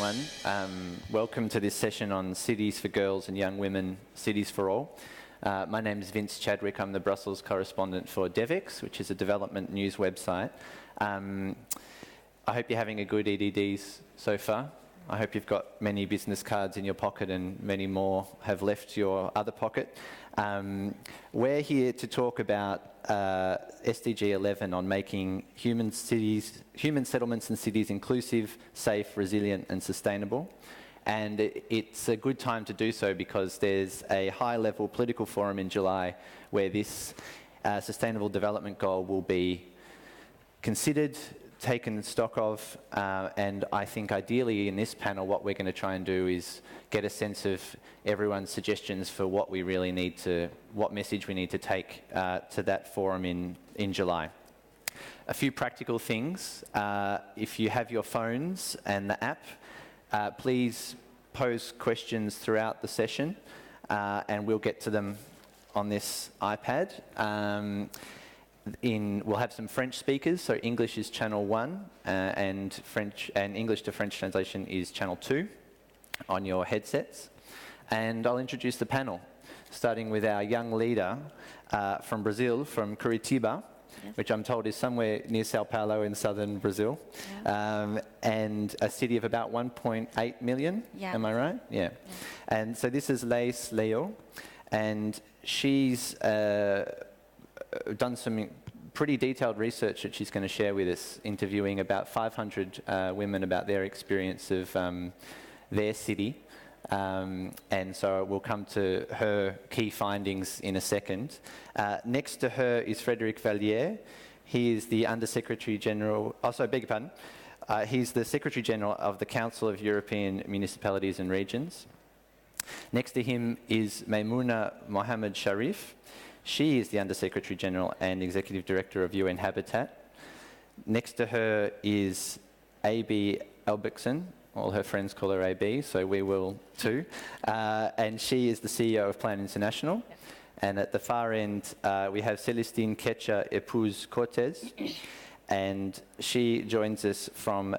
everyone. Welcome to this session on Cities for Girls and Young Women, Cities for All. My name is Vince Chadwick. I'm the Brussels correspondent for DevEx, which is a development news website. I hope you're having a good EDDs so far. I hope you've got many business cards in your pocket and many more have left your other pocket. We're here to talk about SDG 11 on making human settlements and cities inclusive, safe, resilient and sustainable. And it's a good time to do so because there's a high-level political forum in July where this sustainable development goal will be considered, taken stock of, and I think ideally in this panel what we're going to try and do is get a sense of everyone's suggestions for what we really need to, what message we need to take to that forum in July. A few practical things. If you have your phones and the app, please pose questions throughout the session and we'll get to them on this iPad. We'll have some French speakers, so English is channel 1 and English to French translation is channel 2 on your headsets. And I'll introduce the panel, starting with our young leader from Brazil, from Curitiba, which I'm told is somewhere near Sao Paulo in southern Brazil, and a city of about 1.8 million, am I right? Yeah. And so this is Leis Leo, and she's done some pretty detailed research that she's going to share with us, interviewing about 500 women about their experience of their city. And so we'll come to her key findings in a second. Next to her is Frédéric Vallière. He is the Under-Secretary General, beg your pardon. He's the Secretary General of the Council of European Municipalities and Regions. Next to him is Maimouna Mohamed Sharif. She is the Under-Secretary General and Executive Director of UN Habitat. Next to her is A.B. Albrechtsen. All her friends call her AB, so we will too. And she is the CEO of Plan International. And at the far end, we have Celestine Ketcha Épouse Cortez. And she joins us from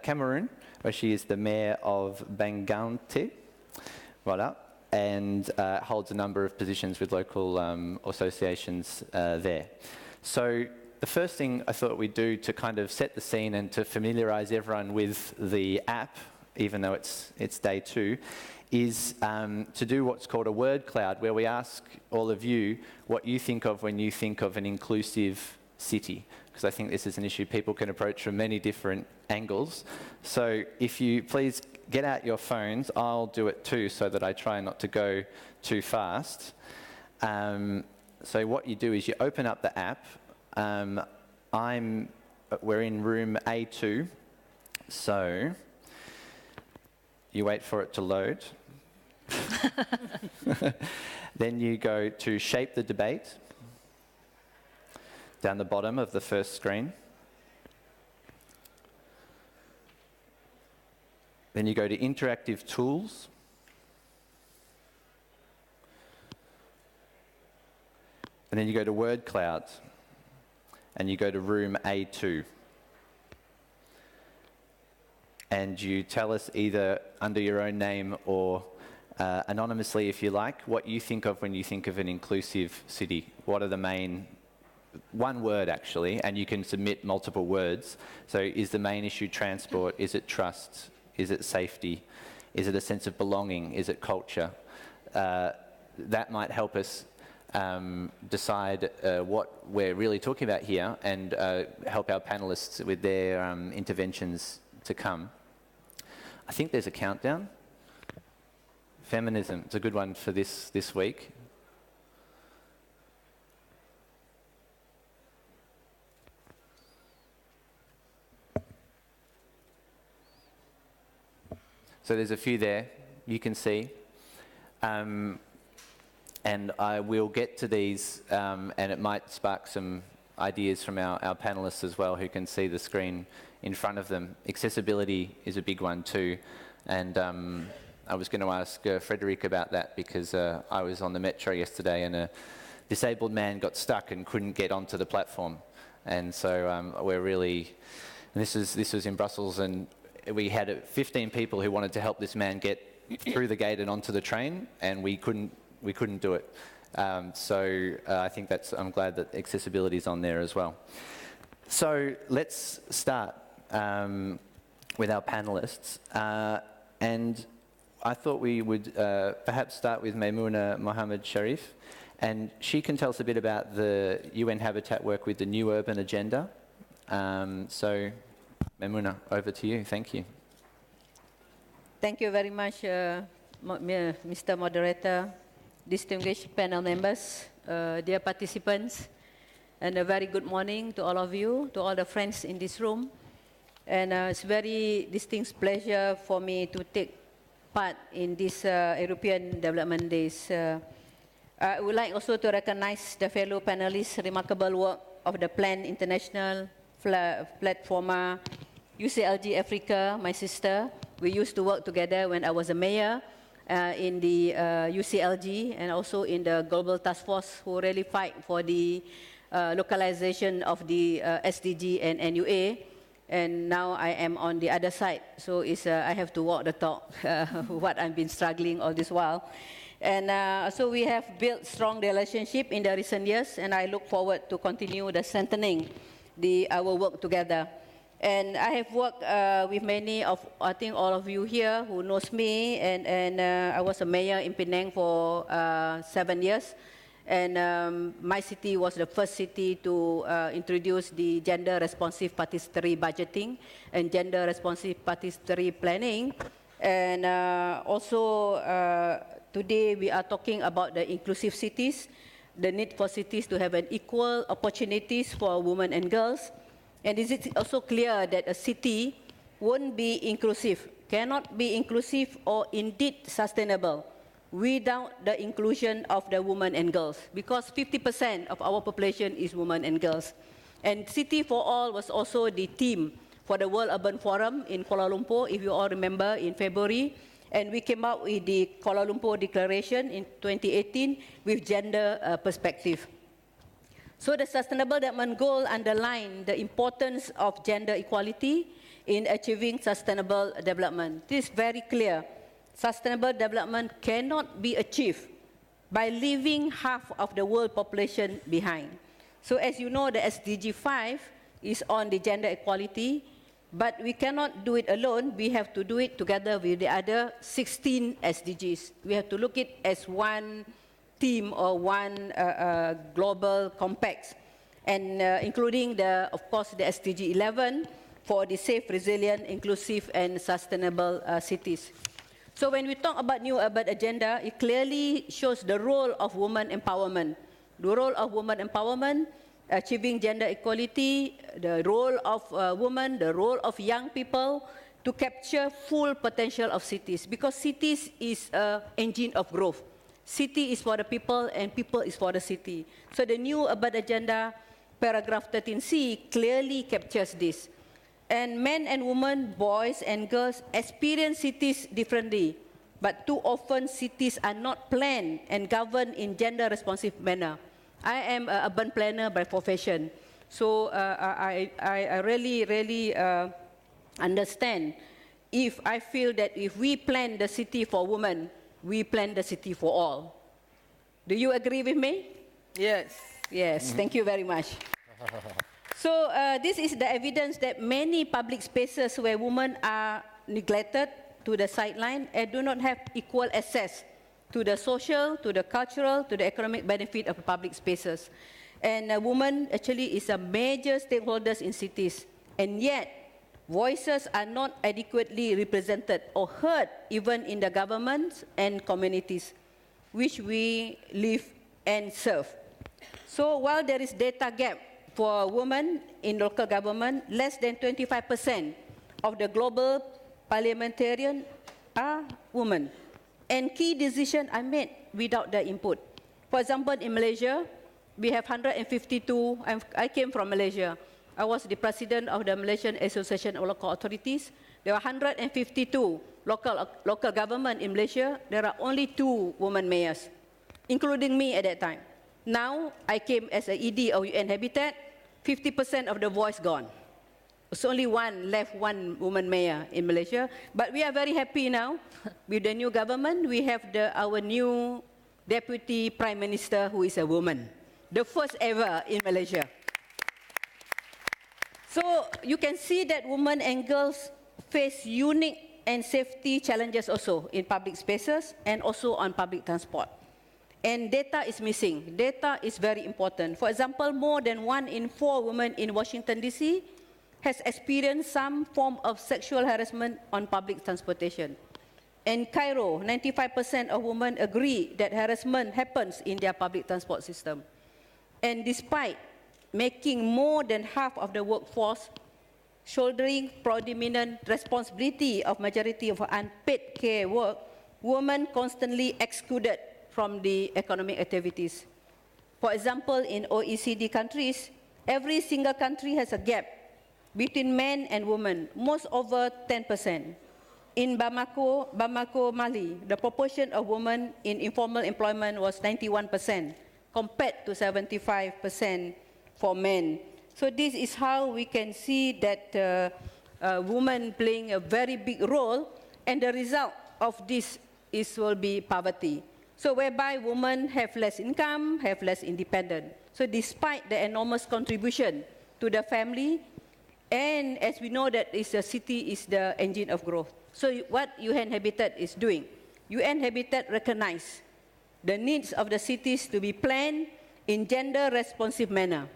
Cameroon, where she is the mayor of Bangante. Voilà. And holds a number of positions with local associations there. So the first thing I thought we'd do to kind of set the scene and to familiarise everyone with the app, even though it's day 2, is to do what's called a word cloud, where we ask all of you what you think of when you think of an inclusive city. Because I think this is an issue people can approach from many different angles. So if you please get out your phones, I'll do it too so that I try not to go too fast. So what you do is you open up the app. We're in room A2, so you wait for it to load. Then you go to Shape the Debate, down the bottom of the first screen. Then you go to Interactive Tools. And then you go to Word Clouds. And you go to room A2. And you tell us either under your own name or anonymously, if you like, what you think of when you think of an inclusive city. What are the main, one word actually, and you can submit multiple words. So is the main issue transport? Is it trust? Is it safety? Is it a sense of belonging? Is it culture? That might help us decide what we're really talking about here and help our panelists with their interventions to come. I think there's a countdown. Feminism, it's a good one for this week. So there's a few there you can see. And I will get to these, and it might spark some ideas from our panelists as well, who can see the screen in front of them. Accessibility is a big one too, and I was going to ask Frédéric about that because I was on the metro yesterday and a disabled man got stuck and couldn't get onto the platform, and so we're really, and this was in Brussels, and we had 15 people who wanted to help this man get through the gate and onto the train, and we couldn't do it. So I think I'm glad that accessibility is on there as well. So let's start with our panelists. And I thought we would perhaps start with Maimouna Mohammed Sharif, and she can tell us a bit about the UN Habitat work with the New Urban Agenda. So Maimouna, over to you. Thank you. Thank you very much, Mr. Moderator, distinguished panel members, dear participants, and a very good morning to all of you, to all the friends in this room. And it's a very distinct pleasure for me to take part in this European Development Days. I would like also to recognize the fellow panelists' remarkable work of the Plan International, Platforma, UCLG Africa, my sister. We used to work together when I was a mayor in the UCLG and also in the Global Task Force who really fight for the localization of the SDG and NUA. And now I am on the other side, so I have to walk the talk, what I've been struggling all this while. And so we have built strong relationship in the recent years, and I look forward to continue the strengthening our work together. And I have worked with many of, I think all of you here who knows me, and I was a mayor in Penang for 7 years. And my city was the first city to introduce the gender-responsive participatory budgeting and gender-responsive participatory planning. And also, today we are talking about the inclusive cities, the need for cities to have an equal opportunities for women and girls. And it is also clear that a city won't be inclusive, cannot be inclusive or indeed sustainable without the inclusion of the women and girls, because 50% of our population is women and girls. And City for All was also the theme for the World Urban Forum in Kuala Lumpur, if you all remember, in February. And we came out with the Kuala Lumpur Declaration in 2018 with gender perspective. So the Sustainable Development Goal underlined the importance of gender equality in achieving sustainable development. This is very clear. Sustainable development cannot be achieved by leaving half of the world population behind. So as you know, the SDG 5 is on the gender equality, but we cannot do it alone. We have to do it together with the other 16 SDGs. We have to look at it as one team or one global compact, and including, of course, the SDG 11 for the safe, resilient, inclusive, and sustainable cities. So when we talk about New Urban Agenda, it clearly shows the role of women empowerment. The role of women empowerment, achieving gender equality, the role of women, the role of young people to capture full potential of cities. Because cities is an engine of growth. City is for the people and people is for the city. So the New Urban Agenda, paragraph 13C, clearly captures this. And men and women, boys and girls experience cities differently, but too often cities are not planned and governed in gender-responsive manner. I am an urban planner by profession, so I really understand if I feel that if we plan the city for women, we plan the city for all. Do you agree with me? Yes. Yes, thank you very much. So this is the evidence that many public spaces where women are neglected to the sideline and do not have equal access to the social, to the cultural, to the economic benefit of public spaces. And women actually is a major stakeholders in cities, and yet voices are not adequately represented or heard even in the governments and communities which we live and serve. So while there is data gap for women in local government, less than 25% of the global parliamentarians are women. And key decisions are made without their input. For example, in Malaysia, we have 152, I came from Malaysia. I was the president of the Malaysian Association of Local Authorities. There are 152 local government in Malaysia. There are only 2 women mayors, including me at that time. Now, I came as an ED of UN Habitat, 50% of the voice gone. It's only one woman mayor in Malaysia. But we are very happy now with the new government. We have our new deputy prime minister who is a woman, the first ever in Malaysia. So you can see that women and girls face unique and safety challenges also in public spaces and also on public transport. And data is missing. Data is very important. For example, more than 1 in 4 women in Washington, D.C. has experienced some form of sexual harassment on public transportation. In Cairo, 95% of women agree that harassment happens in their public transport system. And despite making more than half of the workforce shouldering predominant responsibility of majority of unpaid care work, women constantly excluded from the economic activities. For example, in OECD countries, every single country has a gap between men and women, most over 10%. In Bamako, Mali, the proportion of women in informal employment was 91%, compared to 75% for men. So this is how we can see that women playing a very big role, and the result of this will be poverty. So whereby women have less income, have less independence. So despite the enormous contribution to the family, and as we know that a city is the engine of growth. So what UN Habitat is doing, UN Habitat recognize the needs of the cities to be planned in gender-responsive manner.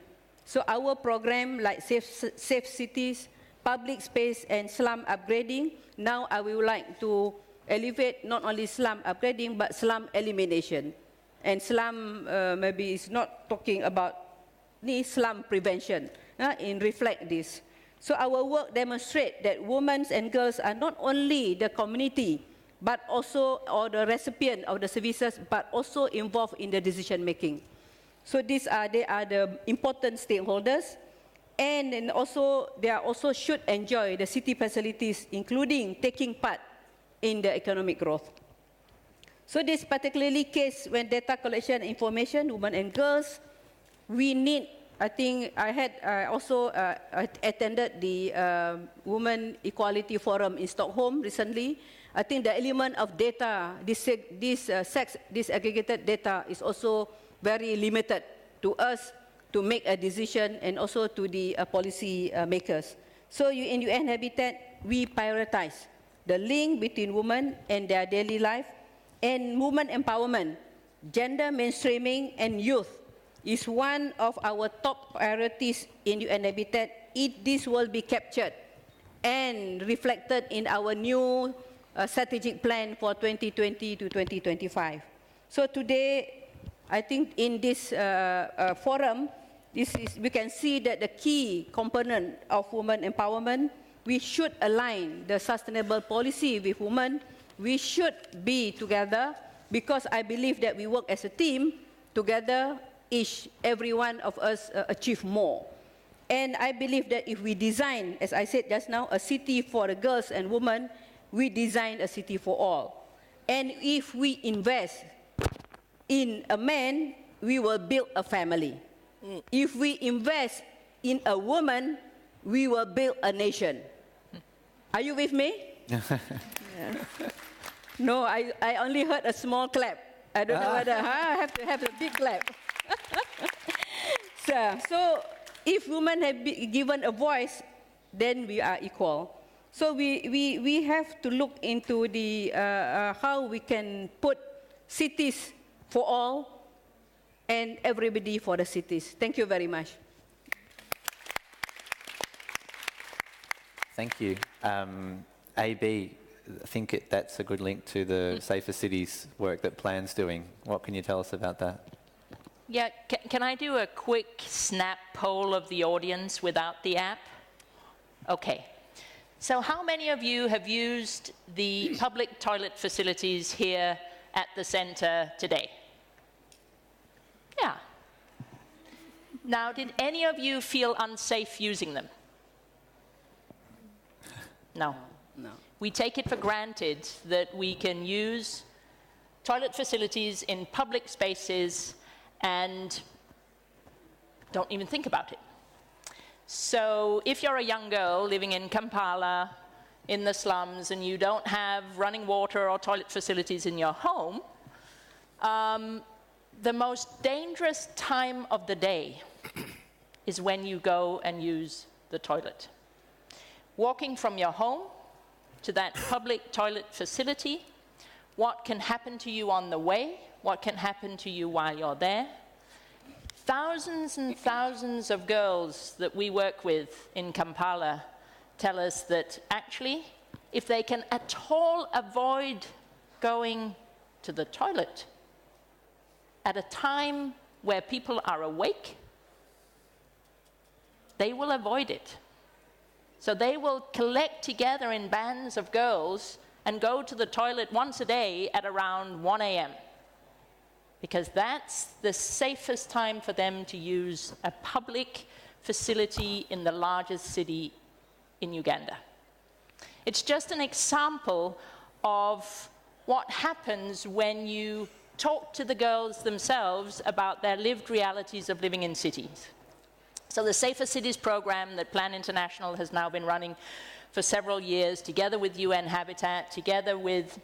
So our program like Safe Cities, Public Space and Slum Upgrading, now I would like to elevate not only slum upgrading but slum elimination. And slum maybe is not talking about slum prevention, in reflect this. So our work demonstrates that women and girls are not only the community, but also or the recipient of the services, but also involved in the decision making. So they are the important stakeholders, and also they also should enjoy the city facilities, including taking part in the economic growth. So this particularly case when data collection information, women and girls, we need. I think I also attended the Women Equality Forum in Stockholm recently. I think the element of data, this sex disaggregated data is also very limited to us to make a decision and also to the policy makers. So in UN Habitat, we prioritize the link between women and their daily life and women empowerment, gender mainstreaming and youth is one of our top priorities in UN Habitat. This will be captured and reflected in our new strategic plan for 2020 to 2025. So today, I think in this forum, we can see that the key component of women empowerment, we should align the sustainable policy with women. We should be together because I believe that we work as a team together. Every one of us achieve more. And I believe that if we design, as I said just now, a city for the girls and women, we design a city for all. And if we invest in a man, we will build a family. If we invest in a woman, we will build a nation. Are you with me? Yeah. No, I only heard a small clap. I don't know whether I have to have a big clap. So if women have been given a voice, then we are equal. So we have to look into the how we can put cities for all and everybody for the cities. Thank you very much. Thank you. AB, I think that's a good link to the Safer Cities work that Plan's doing. What can you tell us about that? Yeah, can I do a quick snap poll of the audience without the app? Okay. So how many of you have used the public toilet facilities here at the center today? Yeah. Now, did any of you feel unsafe using them? No. No. We take it for granted that we can use toilet facilities in public spaces and don't even think about it. So if you're a young girl living in Kampala, in the slums, and you don't have running water or toilet facilities in your home, the most dangerous time of the day is when you go and use the toilet. Walking from your home to that public toilet facility, what can happen to you on the way, what can happen to you while you're there. Thousands and thousands of girls that we work with in Kampala tell us that actually, if they can at all avoid going to the toilet at a time where people are awake, they will avoid it. So they will collect together in bands of girls and go to the toilet once a day at around 1 a.m. because that's the safest time for them to use a public facility in the largest city in Uganda. It's just an example of what happens when you talk to the girls themselves about their lived realities of living in cities. So the Safer Cities program that Plan International has now been running for several years, together with UN Habitat, together with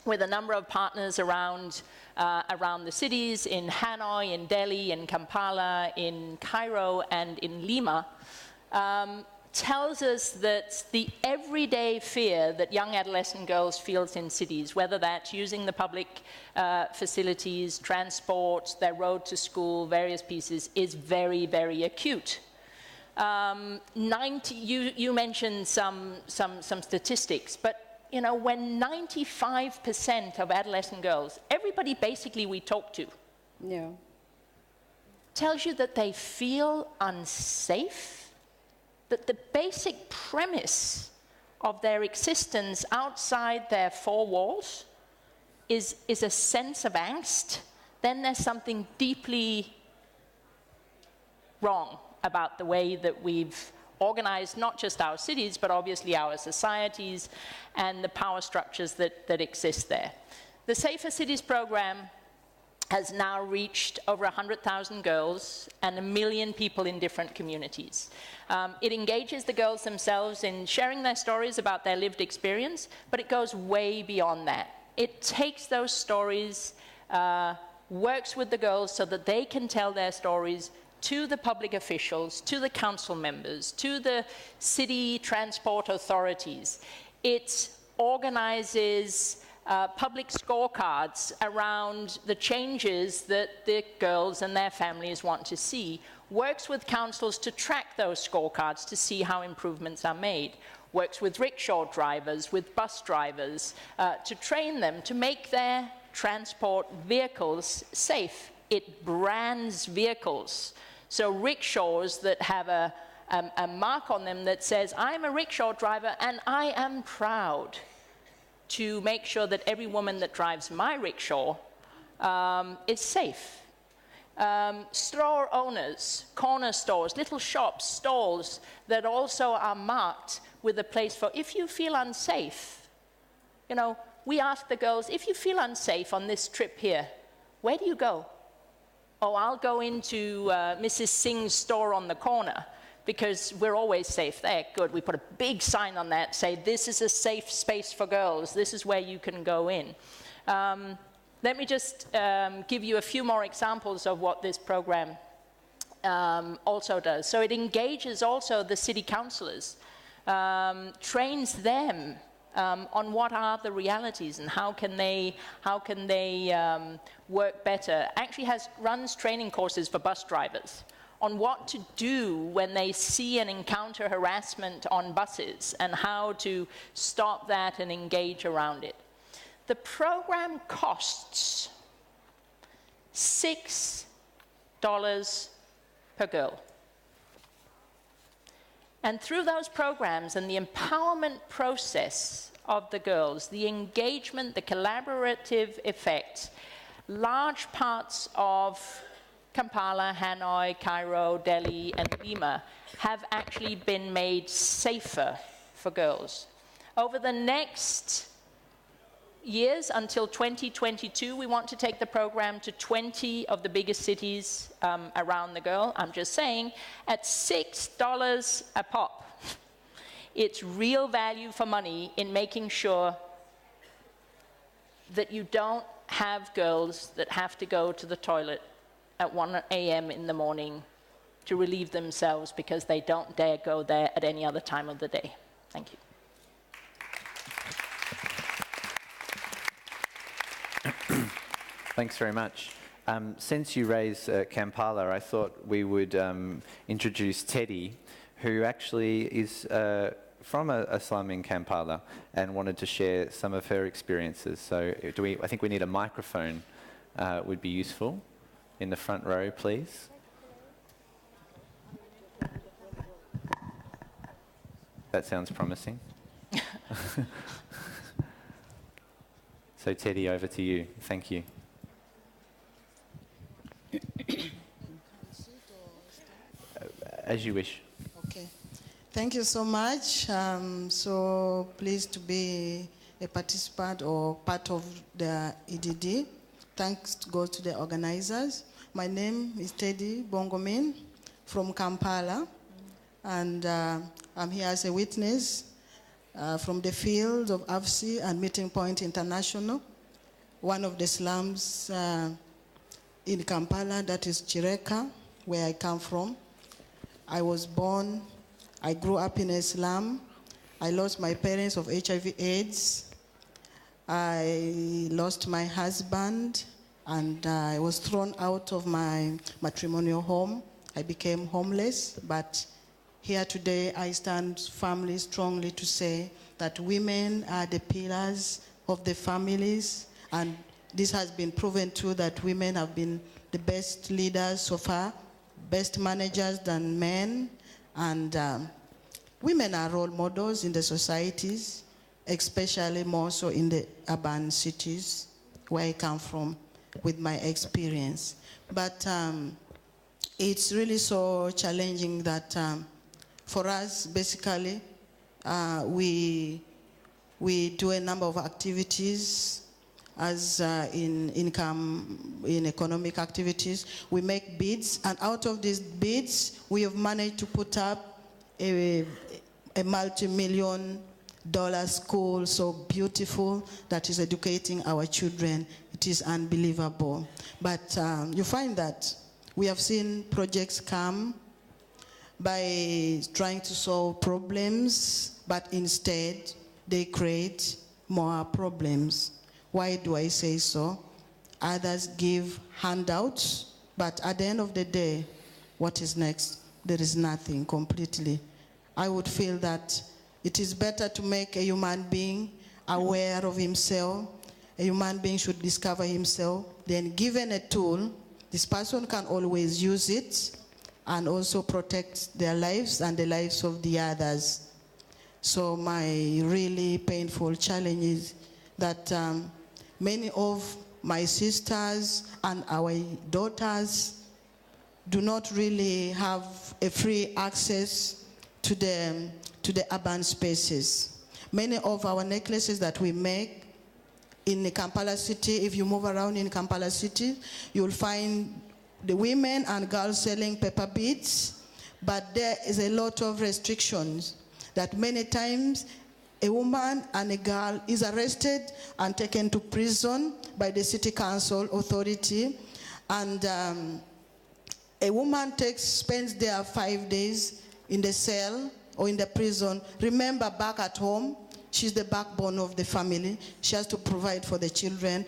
a number of partners around the cities in Hanoi, in Delhi, in Kampala, in Cairo, and in Lima, tells us that the everyday fear that young adolescent girls feel in cities, whether that's using the public facilities, transport, their road to school, various pieces, is very, very acute. You mentioned some statistics, but you know, when 95% of adolescent girls, everybody basically we talk to, tells you that they feel unsafe, that the basic premise of their existence outside their four walls is a sense of angst, then there's something deeply wrong about the way that we've organized not just our cities, but obviously our societies and the power structures that exist there. The Safer Cities program has now reached over 100,000 girls and 1 million people in different communities. It engages the girls themselves in sharing their stories about their lived experience, but it goes way beyond that. It takes those stories, works with the girls so that they can tell their stories to the public officials, to the council members, to the city transport authorities. It organizes public scorecards around the changes that the girls and their families want to see, works with councils to track those scorecards to see how improvements are made, works with rickshaw drivers, with bus drivers, to train them to make their transport vehicles safe. It brands vehicles. So rickshaws that have a mark on them that says, I'm a rickshaw driver and I am proud to make sure that every woman that drives my rickshaw is safe. Store owners, corner stores, little shops, stalls that also are marked with a place for, if you feel unsafe, you know, we ask the girls, if you feel unsafe on this trip here, where do you go? Oh, I'll go into Mrs. Singh's store on the corner because we're always safe there. Good, we put a big sign on that, say this is a safe space for girls, this is where you can go in. Let me just give you a few more examples of what this program also does. So it engages also the city councillors, trains them on what are the realities and how can they work better. Actually runs training courses for bus drivers on what to do when they see and encounter harassment on buses and how to stop that and engage around it. The program costs $6 per girl. And through those programs and the empowerment process of the girls, the engagement, the collaborative effects, large parts of Kampala, Hanoi, Cairo, Delhi, and Lima have actually been made safer for girls. Over the next years until 2022. We want to take the program to 20 of the biggest cities around the world. I'm just saying, at $6 a pop, it's real value for money in making sure that you don't have girls that have to go to the toilet at 1 a.m. in the morning to relieve themselves because they don't dare go there at any other time of the day. Thank you. Thanks very much. Since you raised Kampala, I thought we would introduce Teddy, who actually is from a slum in Kampala and wanted to share some of her experiences. So I think we need a microphone would be useful. In the front row, please. That sounds promising. So Teddy, over to you. Thank you. As you wish. Okay. Thank you so much. So pleased to be a participant or part of the EDD. Thanks goes to the organizers. My name is Teddy Bongomin from Kampala, and I'm here as a witness from the field of AFSI and Meeting Point International, one of the slums in Kampala, that is Chireka, where I come from. I was born, I grew up in a slum. I lost my parents of HIV/AIDS. I lost my husband, and I was thrown out of my matrimonial home. I became homeless, but here today I stand firmly, strongly to say that women are the pillars of the families, and this has been proven too, that women have been the best leaders so far, best managers than men, and women are role models in the societies, especially more so in the urban cities where I come from with my experience. But it's really so challenging that for us, basically, we do a number of activities as in economic activities. We make bids, and out of these bids, we have managed to put up a multi-million-dollar school, so beautiful, that is educating our children. It is unbelievable. But you find that we have seen projects come by trying to solve problems, but instead they create more problems. Why do I say so? Others give handouts, but at the end of the day, what is next? There is nothing completely. I would feel that it is better to make a human being aware of himself. A human being should discover himself. Then given a tool, this person can always use it and also protect their lives and the lives of the others. So my really painful challenge is that many of my sisters and our daughters do not really have a free access to the urban spaces. Many of our necklaces that we make in the Kampala city, if you move around in Kampala city, you'll find the women and girls selling paper beads, but there is a lot of restrictions that many times a woman and a girl is arrested and taken to prison by the city council authority, and a woman spends there 5 days in the cell or in the prison. Remember, back at home, she's the backbone of the family. She has to provide for the children.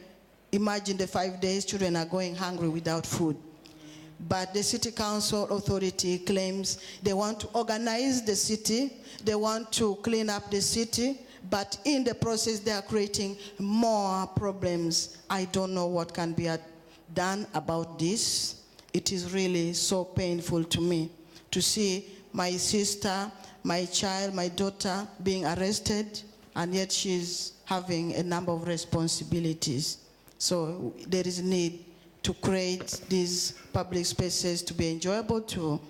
Imagine the 5 days children are going hungry without food. But the city council authority claims they want to organize the city, they want to clean up the city, but in the process they are creating more problems. I don't know what can be done about this. It is really so painful to me to see my sister, my child, my daughter being arrested, and yet she's having a number of responsibilities. So there is need to create these public spaces to be enjoyable to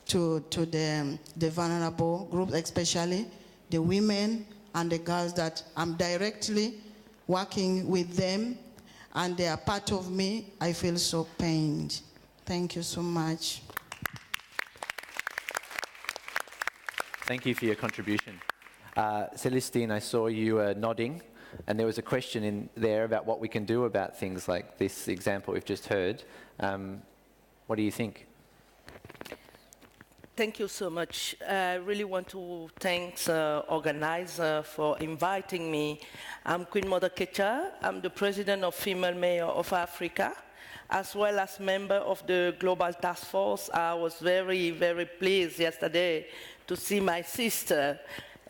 the vulnerable groups, especially the women and the girls that I'm directly working with them, and they are part of me. I feel so pained. Thank you so much. Thank you for your contribution. Celestine, I saw you nodding, and there was a question in there about what we can do about things like this example we've just heard. What do you think? Thank you so much. I really want to thank the organizer for inviting me. I'm Queen Mother Kecha. I'm the president of Female Mayor of Africa, as well as member of the Global Task Force. I was very, very pleased yesterday to see my sister,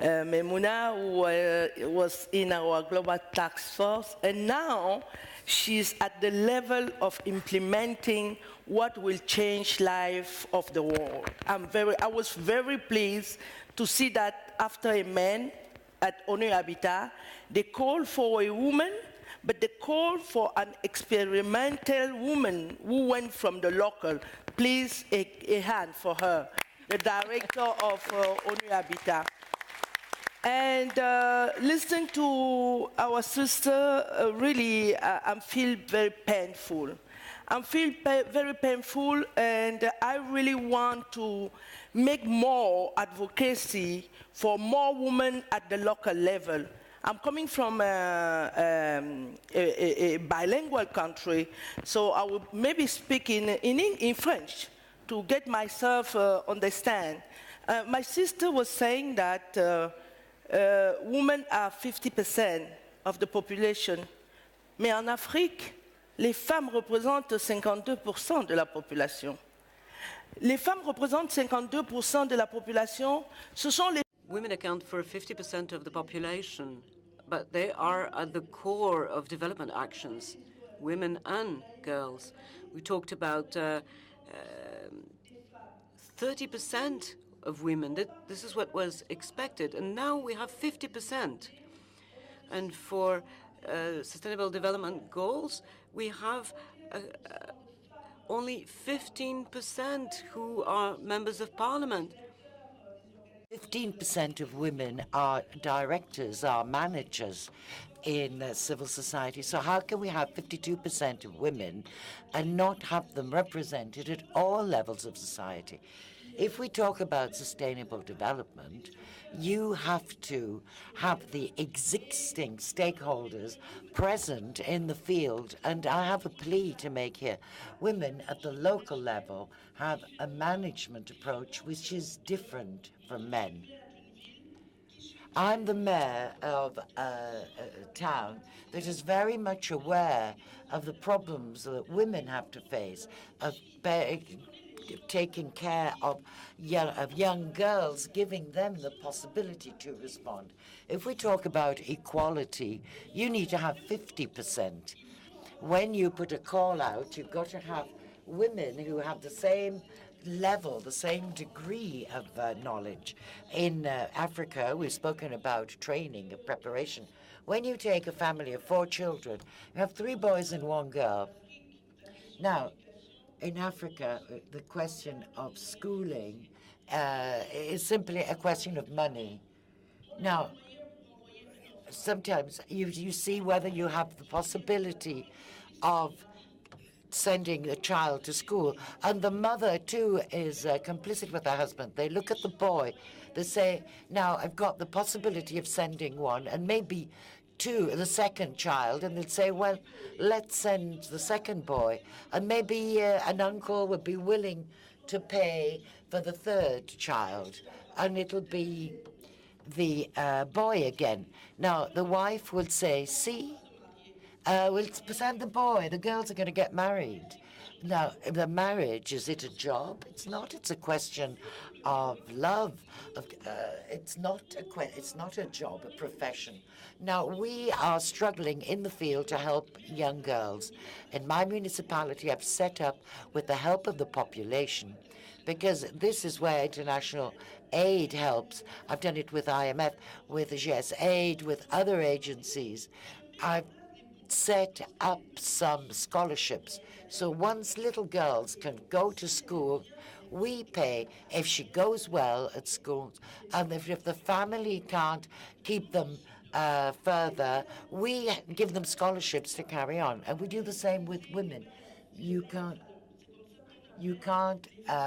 Memuna, who was in our Global Task Force, and now she's at the level of implementing what will change life of the world. I was very pleased to see that after a man at ONU Habitat, they called for a woman, but they called for an experimental woman who went from the local. Please, a hand for her, the director of ONU Habitat. And listening to our sister, really, I feel very painful. I feel very painful, and I really want to make more advocacy for more women at the local level. I'm coming from a bilingual country, so I will maybe speak in French to get myself understand. My sister was saying that women are 50% of the population, mais en Afrique, les femmes représentent 52% de la population. Les femmes représentent 52% de la population. Ce sont les Women account for 50% of the population, but they are at the core of development actions, women and girls. We talked about 30% of women. This is what was expected, and now we have 50%. And for Sustainable Development Goals, we have only 15% who are members of parliament. 15% of women are directors, are managers in civil society. So how can we have 52% of women and not have them represented at all levels of society? If we talk about sustainable development, you have to have the existing stakeholders present in the field. And I have a plea to make here. Women at the local level have a management approach which is different from men. I'm the mayor of a town that is very much aware of the problems that women have to face, of taking care of young girls, giving them the possibility to respond. If we talk about equality, you need to have 50%. When you put a call out, you've got to have women who have the same level, the same degree of knowledge. In Africa, we've spoken about training and preparation. When you take a family of 4 children, you have 3 boys and 1 girl. Now, in Africa, the question of schooling is simply a question of money. Now, sometimes you see whether you have the possibility of sending a child to school, and the mother too is complicit with her husband. They look at the boy, they say, now I've got the possibility of sending one and maybe 2, the second child, and they'd say, well, let's send the second boy, and maybe an uncle would be willing to pay for the 3rd child, and it'll be the boy again. Now, the wife would say, see, we'll send the boy. The girls are going to get married. Now, the marriage, is it a job? It's not. It's a question of love. It's not a job, a profession. Now, we are struggling in the field to help young girls. In my municipality, I've set up, with the help of the population, because this is where international aid helps. I've done it with IMF, with GS Aid, with other agencies. I've set up some scholarships. So once little girls can go to school, we pay if she goes well at school. And if the family can't keep them further, we give them scholarships to carry on, and we do the same with women. You can't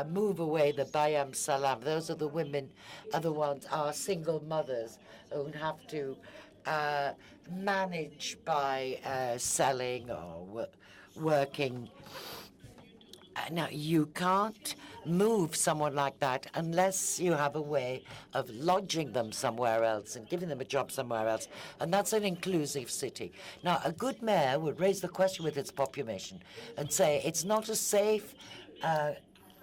move away the bayam salam. Those are the women, are the ones, are single mothers who have to manage by selling or working. Now, you can't move someone like that unless you have a way of lodging them somewhere else and giving them a job somewhere else. And that's an inclusive city. Now, a good mayor would raise the question with its population and say, it's not a safe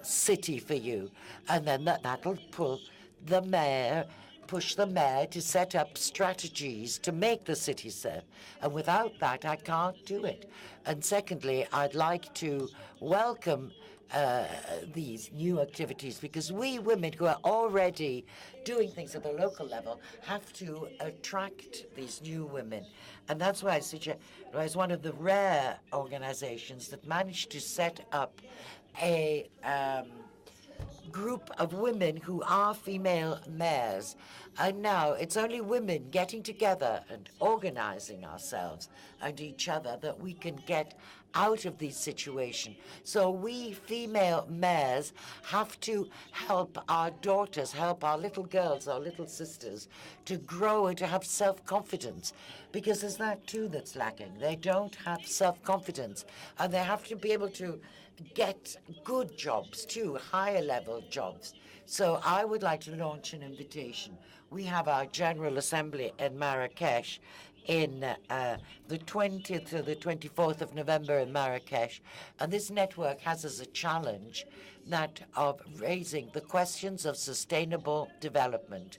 city for you. And then that'll push the mayor to set up strategies to make the city safe. And without that, I can't do it. And secondly, I'd like to welcome these new activities, because we women who are already doing things at the local level have to attract these new women. And that's why I was one of the rare organizations that managed to set up a group of women who are female mayors. And now it's only women getting together and organizing ourselves and each other that we can get out of this situation. So we female mayors have to help our daughters, help our little girls, our little sisters to grow and to have self-confidence, because there's that too that's lacking. They don't have self-confidence, and they have to be able to get good jobs too, higher level jobs. So I would like to launch an invitation. We have our General Assembly in Marrakesh in the 20th to the 24th of November in Marrakesh. And this network has as a challenge that of raising the questions of sustainable development.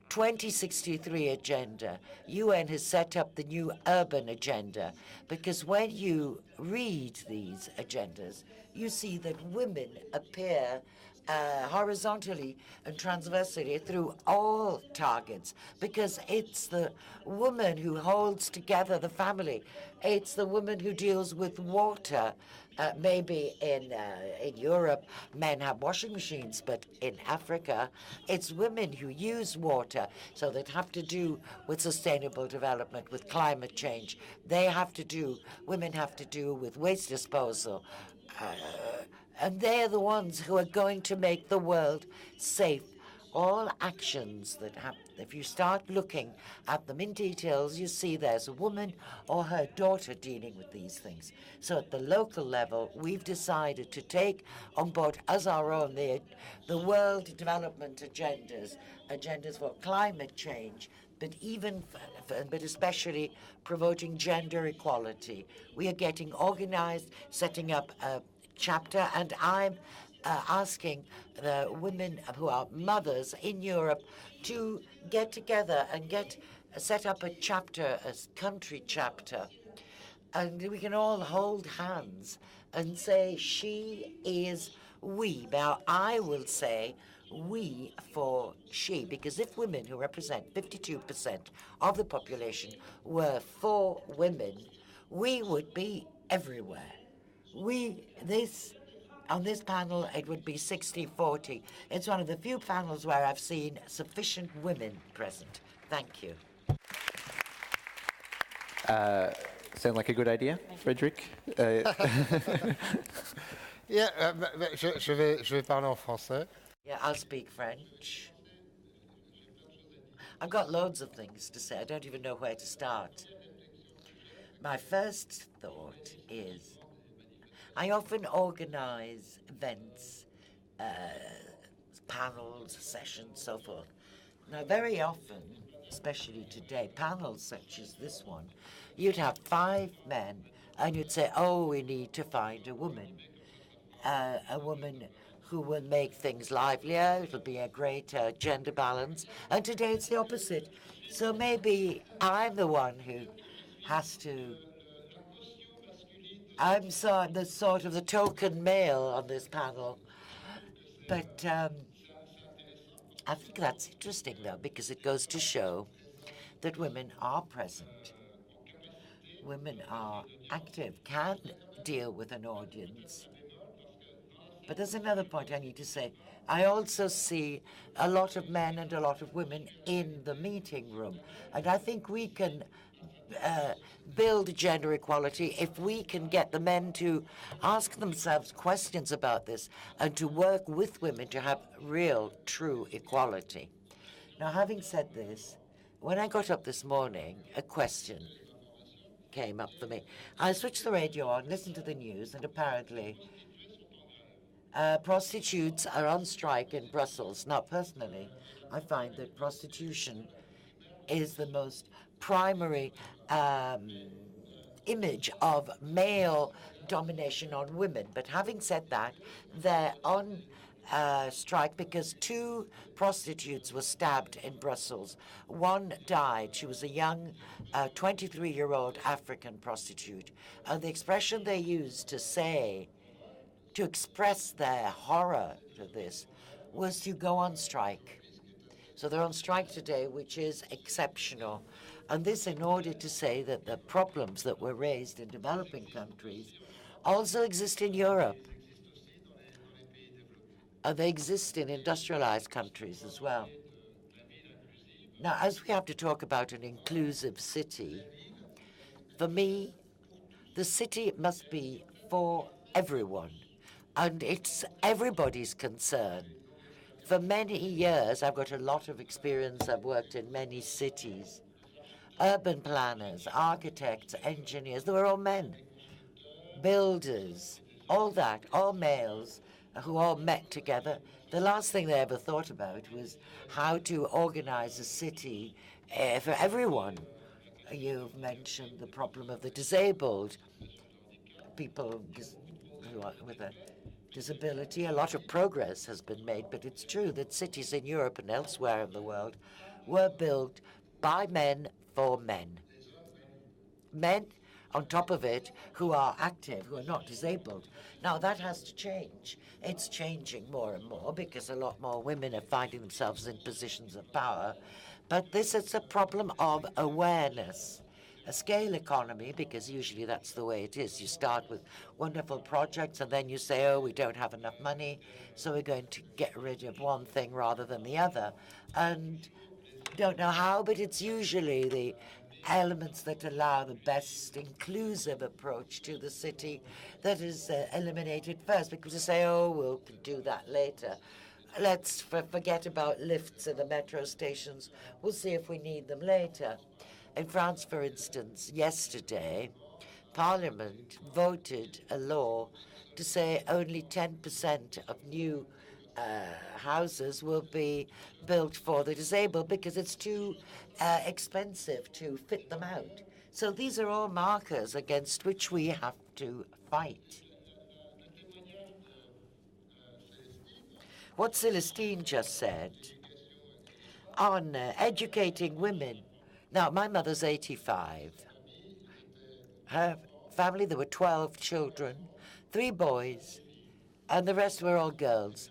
2063 agenda. UN has set up the new urban agenda, because when you read these agendas, you see that women appear horizontally and transversally through all targets, because it's the woman who holds together the family. It's the woman who deals with water. Maybe in Europe, men have washing machines, but in Africa, it's women who use water. So that have to do with sustainable development, with climate change. Women have to do with waste disposal. And they're the ones who are going to make the world safe. All actions that happen, if you start looking at them in details, you see there's a woman or her daughter dealing with these things. So at the local level, we've decided to take on board as our own the world development agendas for climate change, but but especially promoting gender equality. We are getting organized, setting up a chapter, and I'm asking the women who are mothers in Europe to get together and set up a chapter, a country chapter, and we can all hold hands and say, she is we. Now, I will say we for she, because if women who represent 52% of the population were for women, we would be everywhere. On this panel, it would be 60-40. It's one of the few panels where I've seen sufficient women present. Thank you. Sound like a good idea, Frederick? Yeah, je vais parler en français. Yeah, I'll speak French. I've got loads of things to say. I don't even know where to start. My first thought is, I often organize events, panels, sessions, so forth. Now, very often, especially today, panels such as this one, you'd have 5 men, and you'd say, oh, we need to find a woman who will make things livelier. It'll be a great gender balance. And today it's the opposite. So maybe I'm the one who has to. I'm the sort of the token male on this panel. But I think that's interesting, though, because it goes to show that women are present. Women are active, can deal with an audience. But there's another point I need to say. I also see a lot of men and a lot of women in the meeting room. And I think we can build gender equality if we can get the men to ask themselves questions about this and to work with women to have real, true equality. Now, having said this, when I got up this morning, a question came up for me. I switched the radio on, listened to the news, and apparently prostitutes are on strike in Brussels. Now, personally, I find that prostitution is the most primary image of male domination on women. But having said that, they're on strike because 2 prostitutes were stabbed in Brussels. One died. She was a young 23-year-old African prostitute. And the expression they used to express their horror to this was to go on strike. So they're on strike today, which is exceptional. And this in order to say that the problems that were raised in developing countries also exist in Europe. And they exist in industrialized countries as well. Now, as we have to talk about an inclusive city, for me, the city must be for everyone. And it's everybody's concern. For many years, I've got a lot of experience. I've worked in many cities. Urban planners, architects, engineers, they were all men. Builders, all that, all males who all met together. The last thing they ever thought about was how to organize a city for everyone. You've mentioned the problem of the disabled, people who are with a disability. A lot of progress has been made, but it's true that cities in Europe and elsewhere in the world were built by men for men. Men, on top of it, who are active, who are not disabled. Now, that has to change. It's changing more and more because a lot more women are finding themselves in positions of power. But this is a problem of awareness. A scale economy, because usually that's the way it is. You start with wonderful projects and then you say, oh, we don't have enough money, so we're going to get rid of one thing rather than the other. And don't know how, but it's usually the elements that allow the best inclusive approach to the city that is eliminated first, because you say, oh, we'll do that later. Let's forget about lifts in the metro stations. We'll see if we need them later. In France, for instance, yesterday, Parliament voted a law to say only 10% of new houses will be built for the disabled because it's too expensive to fit them out. So these are all markers against which we have to fight. What Celestine just said on educating women. Now, my mother's 85. Her family, there were 12 children, 3 boys, and the rest were all girls.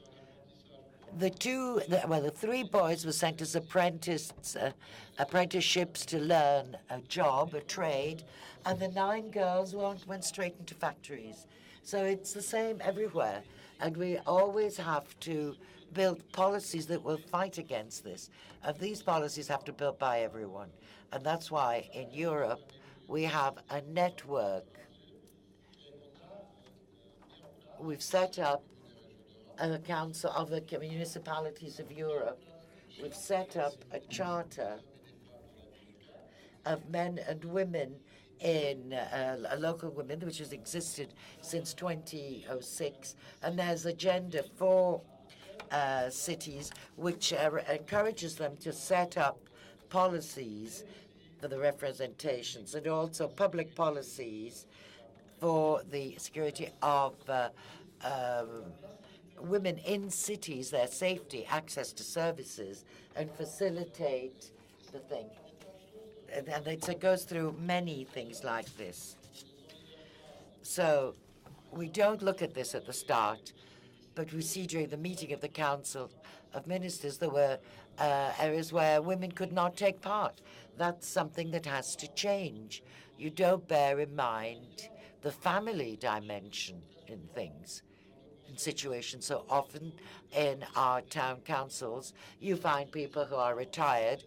The 3 boys were sent as apprenticeships to learn a job, a trade, and the 9 girls went straight into factories. So it's the same everywhere, and we always have to build policies that will fight against this. And these policies have to be built by everyone. And that's why in Europe we have a network. We've set up a council of the municipalities of Europe. We've set up a charter of men and women in local women, which has existed since 2006. And there's agenda for cities which encourages them to set up policies for the representations and also public policies for the security of women in cities, their safety, access to services, and facilitate the thing. And it goes through many things like this. So we don't look at this at the start, but we see during the meeting of the Council of Ministers there were areas where women could not take part. That's something that has to change. You don't bear in mind the family dimension in things. In situation. So often in our town councils, you find people who are retired,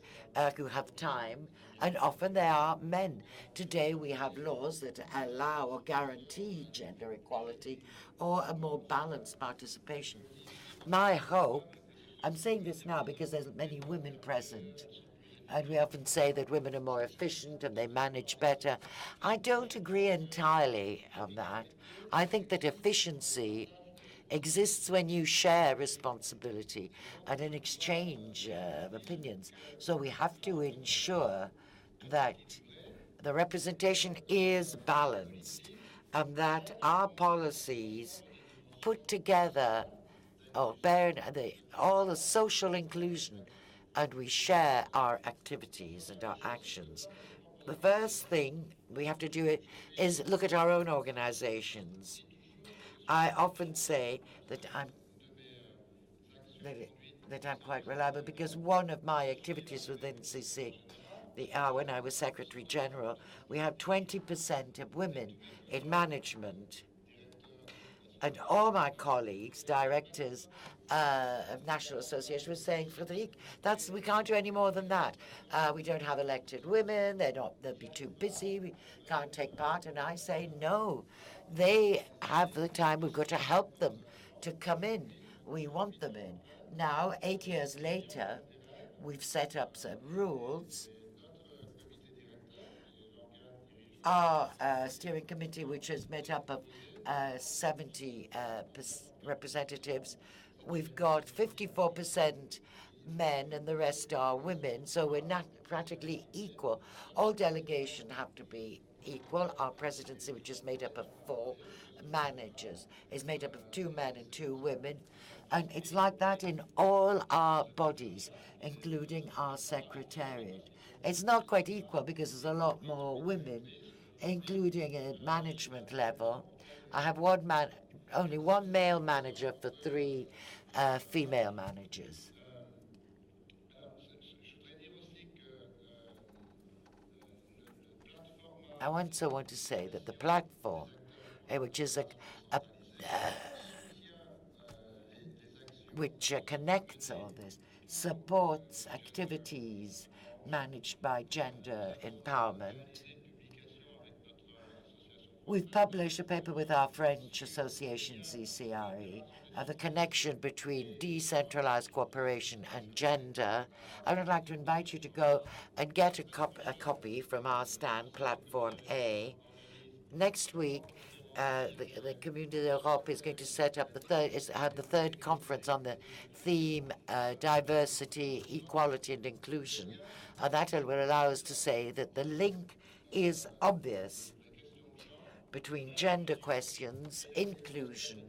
who have time, and often they are men. Today we have laws that allow or guarantee gender equality or a more balanced participation. My hope, I'm saying this now because there's many women present, and we often say that women are more efficient and they manage better. I don't agree entirely on that. I think that efficiency exists when you share responsibility and an exchange of opinions. So we have to ensure that the representation is balanced and that our policies put together bear all the social inclusion, and we share our activities and our actions. The first thing we have to do is look at our own organizations. I often say that I'm quite reliable because one of my activities within CC, when I was Secretary General, we had 20% of women in management. And all my colleagues, directors of National Association, were saying, Frédéric, we can't do any more than that. We don't have elected women. They'll be too busy. We can't take part. And I say, no, they have the time. We've got to help them to come in. We want them in. Now, 8 years later, we've set up some rules. Our steering committee, which is made up of 70 representatives, we've got 54% men and the rest are women, so we're not practically equal. All delegations have to be equal. Our presidency, which is made up of 4 managers, is made up of 2 men and 2 women. And it's like that in all our bodies, including our secretariat. It's not quite equal because there's a lot more women, including at management level. I have only one male manager for 3 female managers. I also want to say that the platform, which is which connects all this, supports activities managed by gender empowerment. We've published a paper with our French association, CCRE, the connection between decentralized cooperation and gender. I would like to invite you to go and get a copy from our stand, Platform A. Next week, the Communities.The is going to set up the third conference on the theme diversity, equality, and inclusion. And that will allow us to say that the link is obvious between gender questions, inclusion,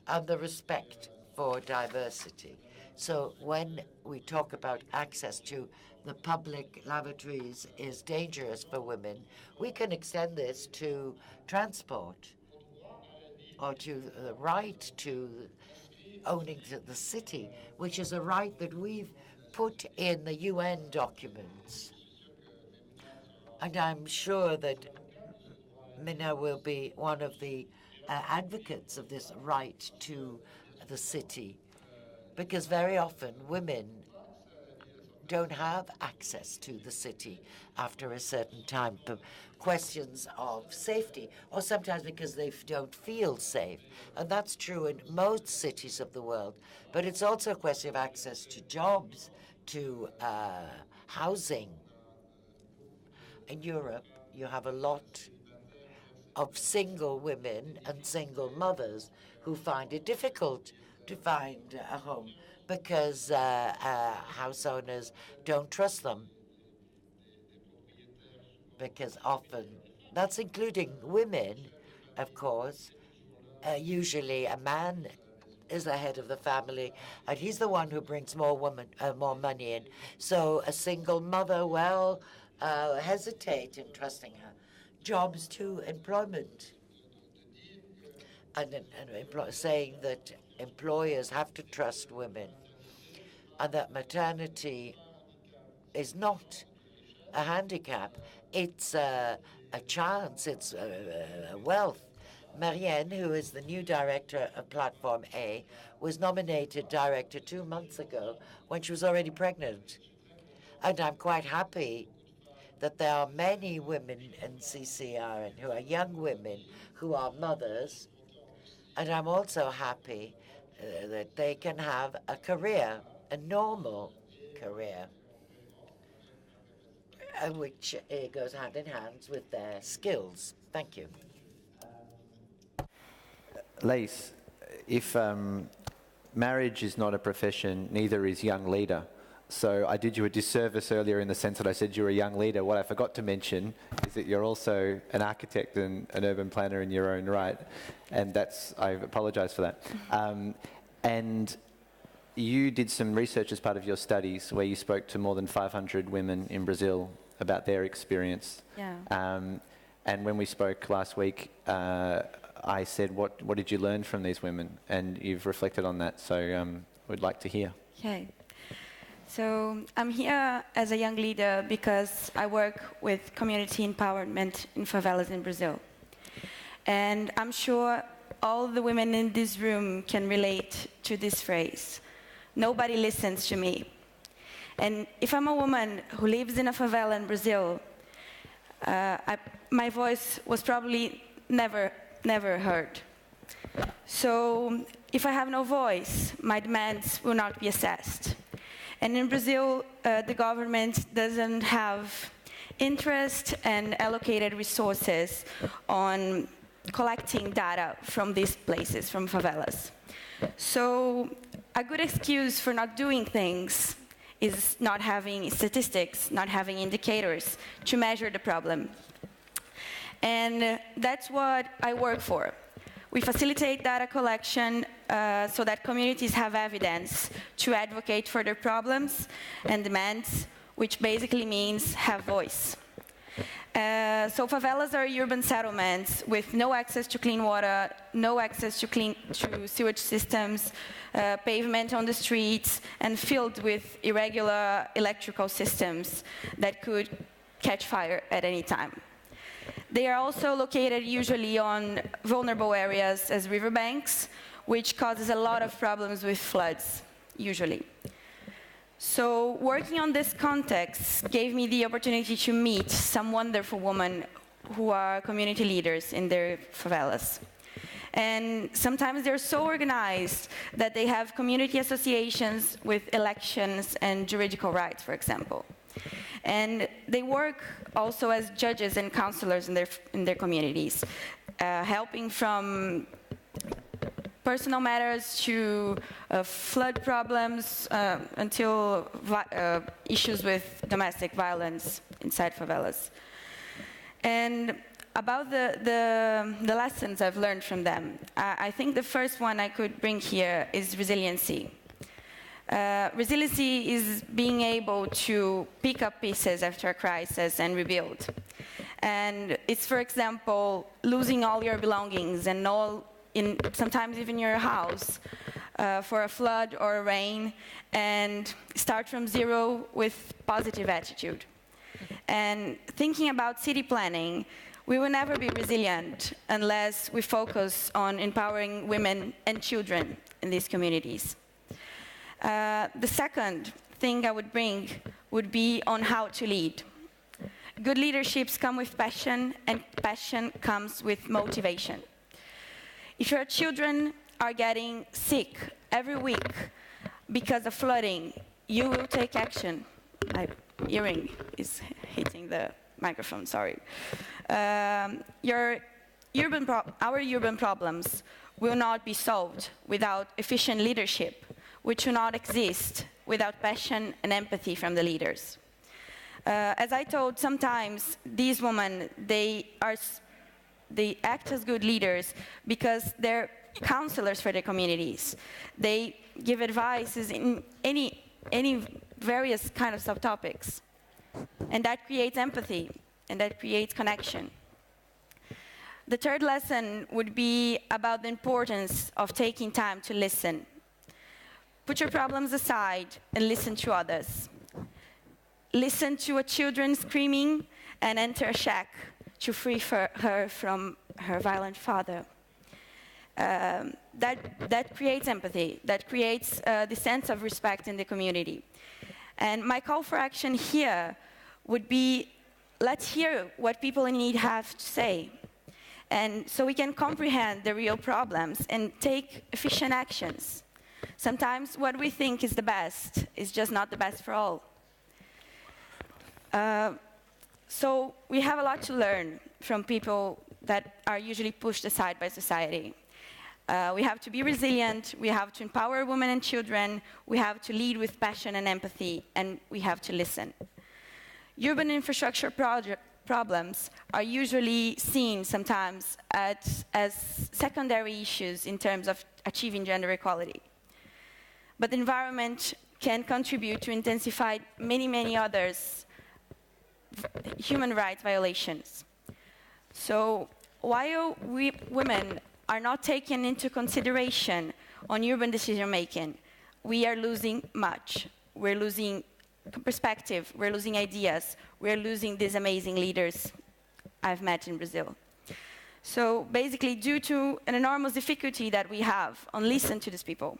and the respect for diversity. So when we talk about access to the public lavatories is dangerous for women, we can extend this to transport or to the right to owning the city, which is a right that we've put in the UN documents. And I'm sure that Minna will be one of the advocates of this right to the city, because very often women don't have access to the city after a certain time for questions of safety, or sometimes because they don't feel safe. And that's true in most cities of the world. But it's also a question of access to jobs, to housing. In Europe, you have a lot of single women and single mothers who find it difficult to find a home because house owners don't trust them. Because often, that's including women, of course. Usually a man is the head of the family, and he's the one who brings more money in. So a single mother, hesitate in trusting her. Jobs to employment, and saying that employers have to trust women, and that maternity is not a handicap. It's a chance, it's a wealth Marianne, who is the new director of Platform A, was nominated director 2 months ago when she was already pregnant. And I'm quite happy that there are many women in CCR and who are young women who are mothers. And I'm also happy that they can have a career, a normal career, which goes hand in hand with their skills. Thank you. Lise, if marriage is not a profession, neither is young leader. So I did you a disservice earlier in the sense that I said you're a young leader. What I forgot to mention is that you're also an architect and an urban planner in your own right. And I apologise for that. And you did some research as part of your studies where you spoke to more than 500 women in Brazil about their experience. Yeah. And when we spoke last week, I said, what did you learn from these women? And you've reflected on that, so we'd like to hear. Okay. So I'm here as a young leader because I work with community empowerment in favelas in Brazil. And I'm sure all the women in this room can relate to this phrase. Nobody listens to me. And if I'm a woman who lives in a favela in Brazil, my voice was probably never heard. So if I have no voice, my demands will not be assessed. And in Brazil, the government doesn't have interest and allocated resources on collecting data from these places, from favelas. So a good excuse for not doing things is not having statistics, not having indicators to measure the problem. And that's what I work for. We facilitate data collection so that communities have evidence to advocate for their problems and demands, which basically means have voice. So favelas are urban settlements with no access to clean water, no access to sewage systems, pavement on the streets, and filled with irregular electrical systems that could catch fire at any time. They are also located usually on vulnerable areas as riverbanks, which causes a lot of problems with floods, usually. So working on this context gave me the opportunity to meet some wonderful women who are community leaders in their favelas. And sometimes they're so organized that they have community associations with elections and juridical rights, for example. And they work also as judges and counselors in their communities, helping from personal matters to flood problems until issues with domestic violence inside favelas. And about the lessons I've learned from them, I think the first one I could bring here is resiliency. Resiliency is being able to pick up pieces after a crisis and rebuild. And it's, for example, losing all your belongings and sometimes even your house for a flood or a rain, and start from zero with positive attitude. And thinking about city planning, we will never be resilient unless we focus on empowering women and children in these communities. The second thing I would bring would be on how to lead. Good leaderships come with passion, and passion comes with motivation. If your children are getting sick every week because of flooding, you will take action. My earring is hitting the microphone, sorry. Our urban problems will not be solved without efficient leadership, which will not exist without passion and empathy from the leaders. As I told, sometimes these women, they act as good leaders because they're counselors for their communities. They give advices in any various kind of subtopics. And that creates empathy, and that creates connection. The third lesson would be about the importance of taking time to listen. Put your problems aside and listen to others. Listen to a children screaming and enter a shack to free her from her violent father. that creates empathy, that creates the sense of respect in the community. And my call for action here would be, let's hear what people in need have to say. And so we can comprehend the real problems and take efficient actions. Sometimes what we think is the best is just not the best for all. So we have a lot to learn from people that are usually pushed aside by society. We have to be resilient, we have to empower women and children, we have to lead with passion and empathy, and we have to listen. Urban infrastructure problems are usually seen sometimes as secondary issues in terms of achieving gender equality. But the environment can contribute to intensify many, many others human rights violations. So while we women are not taken into consideration on urban decision making, we are losing much. We're losing perspective, we're losing ideas, we're losing these amazing leaders I've met in Brazil. So basically, due to an enormous difficulty that we have on listening to these people.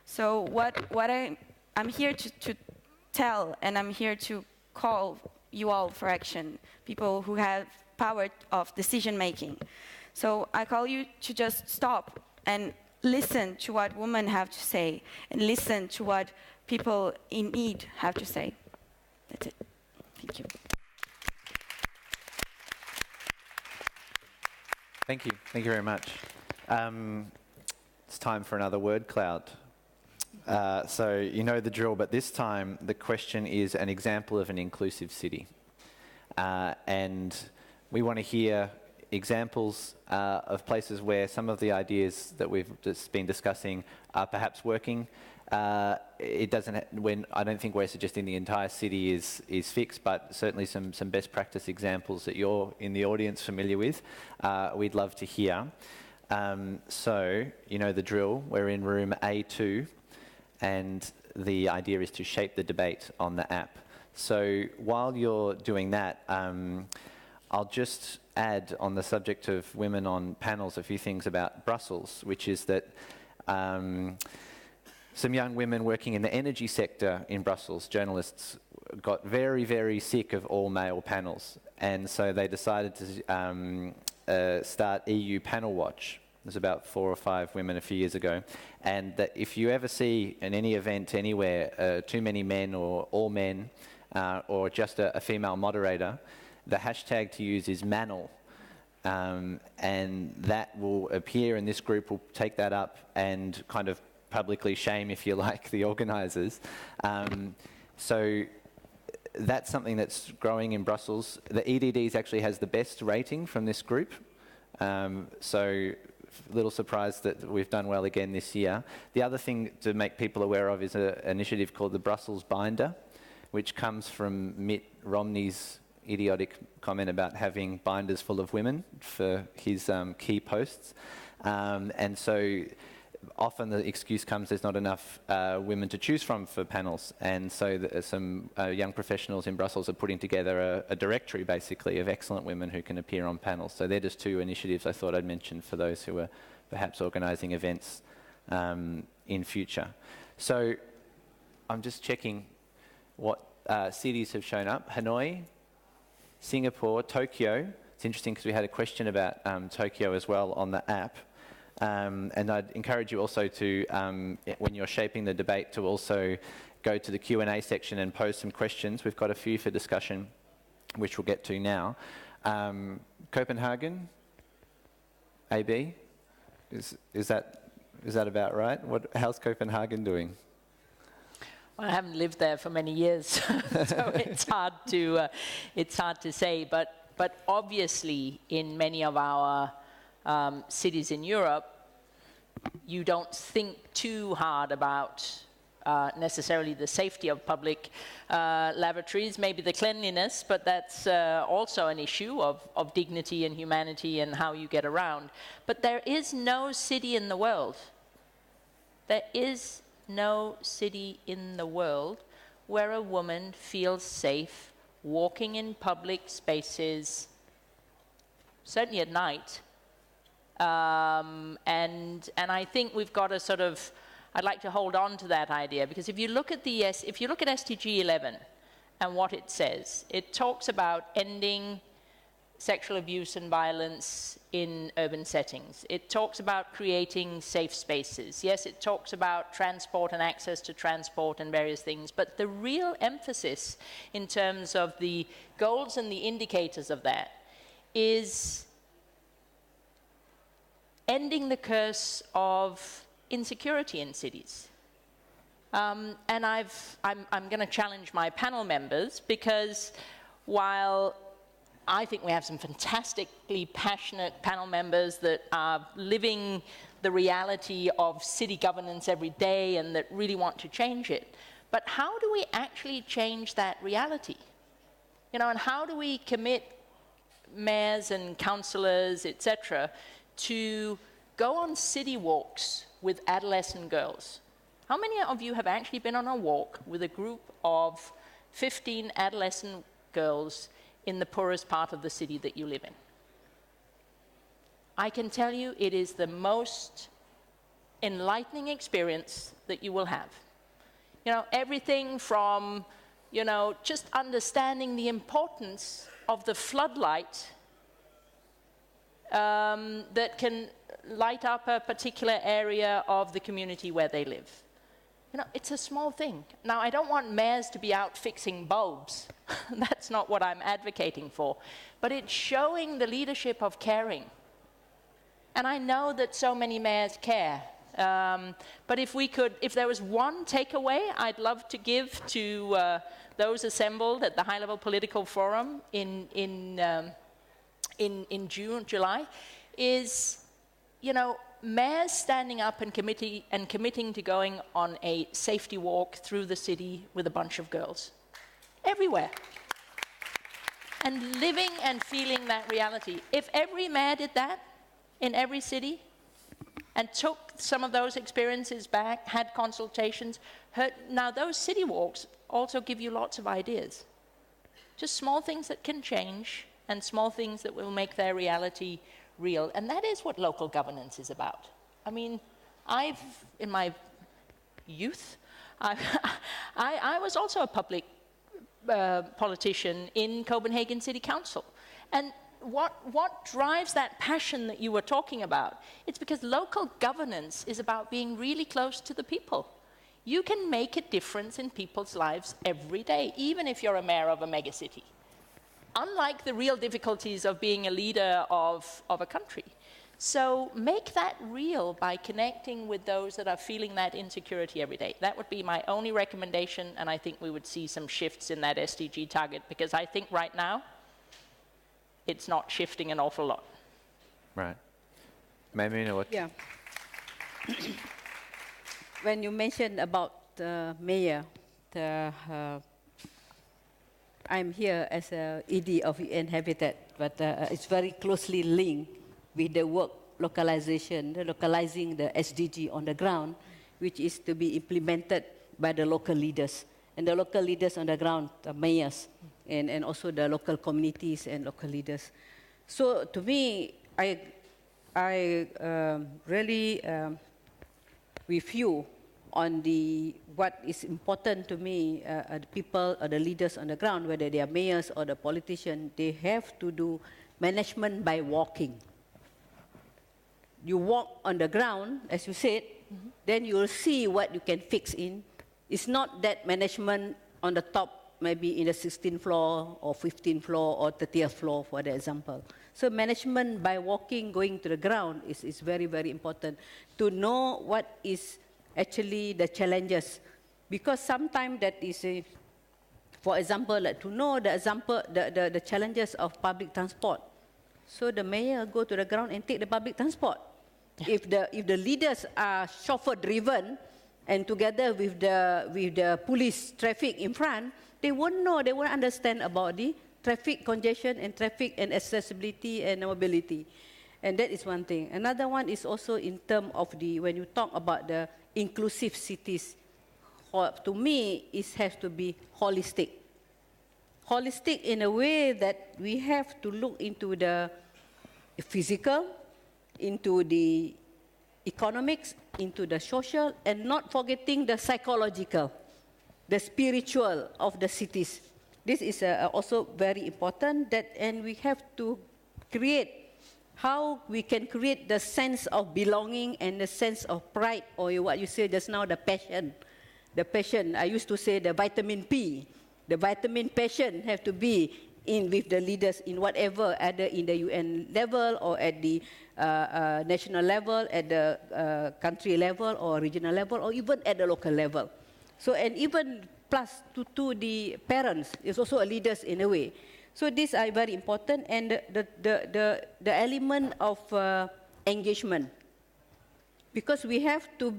So what I'm here to tell, and I'm here to call you all for action, people who have power of decision making. So I call you to just stop and listen to what women have to say, and listen to what people in need have to say. That's it. Thank you. Thank you. Thank you very much. It's time for another word cloud. So you know the drill, but this time the question is an example of an inclusive city. And we want to hear examples of places where some of the ideas that we've just been discussing are perhaps working. It doesn't. I don't think we're suggesting the entire city is fixed, but certainly some best practice examples that you're in the audience familiar with. We'd love to hear. So you know the drill. We're in room A2, and the idea is to shape the debate on the app. So while you're doing that, I'll just add on the subject of women on panels a few things about Brussels, which is that some young women working in the energy sector in Brussels, journalists, got very, very sick of all male panels. And so they decided to start EU Panel Watch. There's about 4 or 5 women a few years ago. And that if you ever see in any event anywhere too many men or all men or just a female moderator, the hashtag to use is Manel. And that will appear, and this group will take that up and kind of publicly shame, if you like, the organisers. So that's something that's growing in Brussels. The EDDs actually has the best rating from this group. So a little surprised that we've done well again this year. The other thing to make people aware of is an initiative called the Brussels Binder, which comes from Mitt Romney's idiotic comment about having binders full of women for his key posts. And so often the excuse comes there's not enough women to choose from for panels, and so some young professionals in Brussels are putting together a directory basically of excellent women who can appear on panels. So they're just 2 initiatives I thought I'd mention for those who are perhaps organising events in future. So I'm just checking what cities have shown up. Hanoi, Singapore, Tokyo. It's interesting because we had a question about Tokyo as well on the app. And I'd encourage you also to, when you're shaping the debate, to also go to the Q&A section and pose some questions. We've got a few for discussion, which we'll get to now. Copenhagen, AB, is that about right? How's Copenhagen doing? Well, I haven't lived there for many years, so it's hard to say. But obviously, in many of our cities in Europe, you don't think too hard about necessarily the safety of public lavatories, maybe the cleanliness, but that's also an issue of dignity and humanity and how you get around. But there is no city in the world. There is no city in the world where a woman feels safe walking in public spaces, certainly at night, And I think we've got to sort of, I'd like to hold on to that idea, because if you look at SDG 11 and what it says, it talks about ending sexual abuse and violence in urban settings. It talks about creating safe spaces. Yes, it talks about transport and access to transport and various things, but the real emphasis in terms of the goals and the indicators of that is ending the curse of insecurity in cities. And I'm going to challenge my panel members, because while I think we have some fantastically passionate panel members that are living the reality of city governance every day and that really want to change it, but how do we actually change that reality? You know, and how do we commit mayors and councillors, etc., to go on city walks with adolescent girls? How many of you have actually been on a walk with a group of 15 adolescent girls in the poorest part of the city that you live in? I can tell you it is the most enlightening experience that you will have. You know, everything from, you know, just understanding the importance of the floodlight that can light up a particular area of the community where they live. You know, it's a small thing. Now, I don't want mayors to be out fixing bulbs. That's not what I'm advocating for. But it's showing the leadership of caring. And I know that so many mayors care. But if there was one takeaway I'd love to give to those assembled at the high-level political forum in June, July, is, you know, mayors standing up and committing to going on a safety walk through the city with a bunch of girls. Everywhere. And living and feeling that reality. If every mayor did that in every city and took some of those experiences back, had consultations, now those city walks also give you lots of ideas. Just small things that can change and small things that will make their reality real. And that is what local governance is about. I mean, in my youth, I was also a public politician in Copenhagen City Council. And what drives that passion that you were talking about? It's because local governance is about being really close to the people. You can make a difference in people's lives every day, even if you're a mayor of a megacity. Unlike the real difficulties of being a leader of a country. So make that real by connecting with those that are feeling that insecurity every day. That would be my only recommendation, and I think we would see some shifts in that SDG target, because I think right now, it's not shifting an awful lot. Right. Maybe you know what? Yeah. When you mentioned about the mayor, I'm here as a ED of UN Habitat, but it's very closely linked with the work localizing the SDG on the ground, which is to be implemented by the local leaders. And the local leaders on the ground, the mayors, and also the local communities and local leaders. So to me, I really with you on what is important to me, the people or the leaders on the ground, whether they are mayors or the politicians, they have to do management by walking. You walk on the ground, as you said, then you will see what you can fix in. It's not that management on the top, maybe in the 16th floor or 15th floor or 30th floor, for the example. So management by walking, going to the ground is very, very important to know what is actually the challenges. Because sometimes that is, for example, like to know the challenges of public transport. So the mayor go to the ground and take the public transport. If the leaders are chauffeur-driven, and together with the police traffic in front, they won't know, they won't understand about the traffic congestion and traffic and accessibility and mobility. And that is one thing. Another one is also in terms of when you talk about the inclusive cities, to me, it has to be holistic. Holistic in a way that we have to look into the physical, into the economics, into the social, and not forgetting the psychological, the spiritual of the cities. This is also very important, and we have to create how we can create the sense of belonging and the sense of pride, or what you say just now, the passion. The passion, I used to say the vitamin P. The vitamin passion have to be in with the leaders in whatever, either in the UN level or at the national level, at the country level or regional level, or even at the local level. So, and even plus to the parents is also a leaders in a way. So these are very important, and the element of engagement, because we have to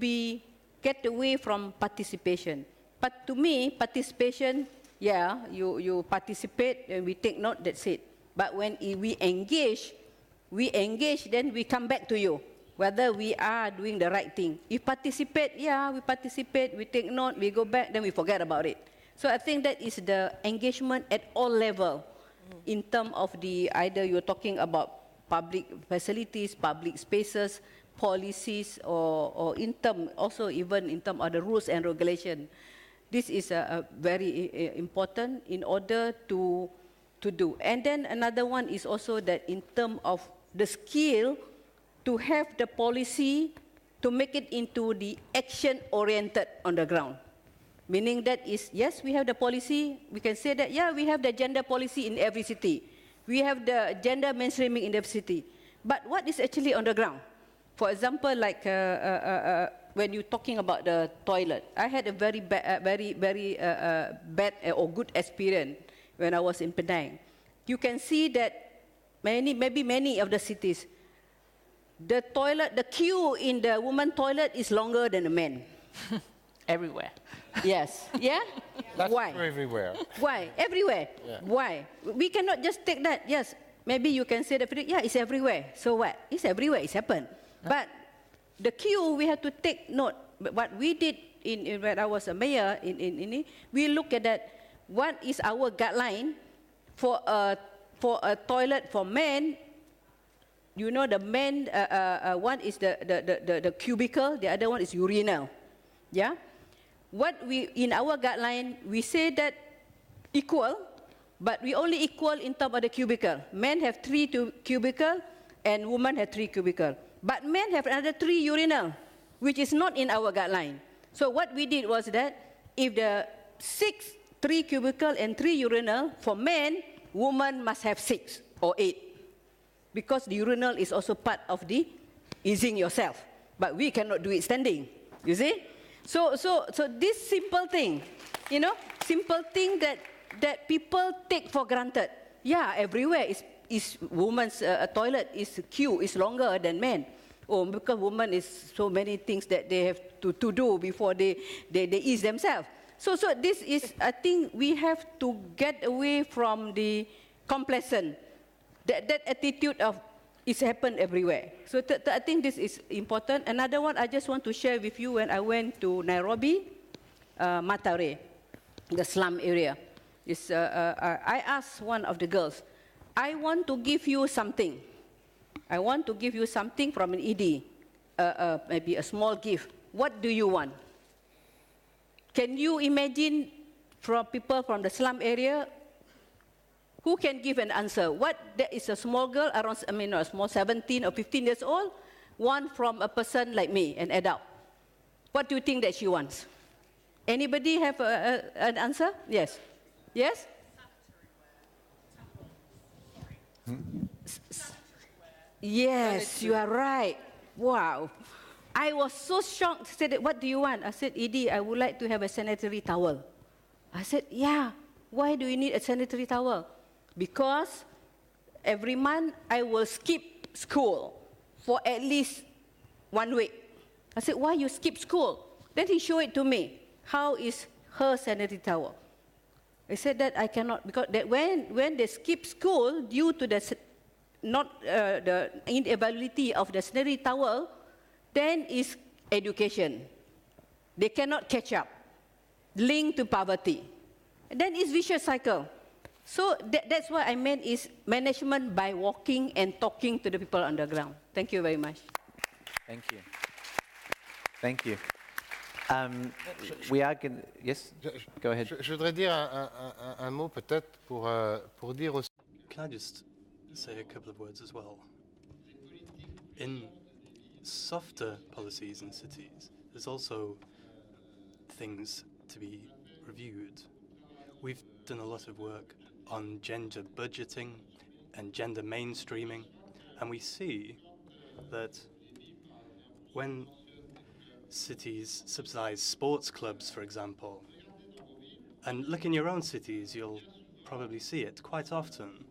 get away from participation. But to me, participation, yeah, you participate and we take note, that's it. But when we engage, then we come back to you, whether we are doing the right thing. If participate, yeah, we participate, we take note, we go back, then we forget about it. So I think that is the engagement at all levels, in terms of either you're talking about public facilities, public spaces, policies, or in term, also even in terms of the rules and regulation. This is very important in order to do. And then another one is also that in terms of the skill to have the policy to make it into the action-oriented on the ground. Meaning that is, yes, we have the policy, we can say that, yeah, we have the gender policy in every city. We have the gender mainstreaming in every city. But what is actually on the ground? For example, like when you're talking about the toilet, I had a very bad or good experience when I was in Penang. You can see that maybe many of the cities, the toilet, the queue in the woman toilet is longer than the men. Everywhere. Yes. Yeah? That's Why? everywhere. Why? Everywhere. Yeah. Why? We cannot just take that. Yes, maybe you can say that, yeah, it's everywhere. So what? It's everywhere. It's happened. But the queue, we have to take note. What we did when I was a mayor, we look at that. What is our guideline for a toilet for men? You know, the men, one is the cubicle, the other one is urinal. Yeah? What in our guideline, we say that equal, but we only equal in terms of the cubicle. Men have 3 cubicle and women have 3 cubicle. But men have another 3 urinal, which is not in our guideline. So what we did was that if the 3 cubicle and 3 urinal, for men, women must have 6 or 8. Because the urinal is also part of the easing yourself. But we cannot do it standing, you see? So this simple thing, you know, simple thing that people take for granted. Yeah, everywhere is women's toilet is queue is longer than men. Oh, because women is so many things that they have to do before they ease themselves. So this is, I think we have to get away from the complacent, that attitude of it's happened everywhere. So I think this is important. Another one I just want to share with you when I went to Nairobi, Matare, the slum area. I asked one of the girls, I want to give you something. I want to give you something from an ED, maybe a small gift. What do you want? Can you imagine from people from the slum area, who can give an answer? There is a small girl, around, a small 17 or 15 years old, one from a person like me, an adult. What do you think that she wants? Anybody have an answer? Yes. Yes? Yes, you are right. Wow. I was so shocked. I said, what do you want? I said, Edie, I would like to have a sanitary towel. I said, yeah, why do you need a sanitary towel? Because every month I will skip school for at least 1 week. I said, why you skip school? Then he showed it to me. How is her sanitary towel? I said that I cannot, because that when they skip school due to the inavailability of the sanitary towel, then is education. They cannot catch up, linked to poverty. And then it's vicious cycle. So that's what I meant is management by walking and talking to the people on the ground. Thank you very much. Thank you. Thank you. We are going to... Yes, go ahead. Je voudrais dire un mot peut-être pour dire aussi... Can I just say a couple of words as well? In softer policies in cities, there's also things to be reviewed. We've done a lot of work on gender budgeting and gender mainstreaming, and we see that when cities subsidize sports clubs, for example, and look in your own cities, you'll probably see it quite often.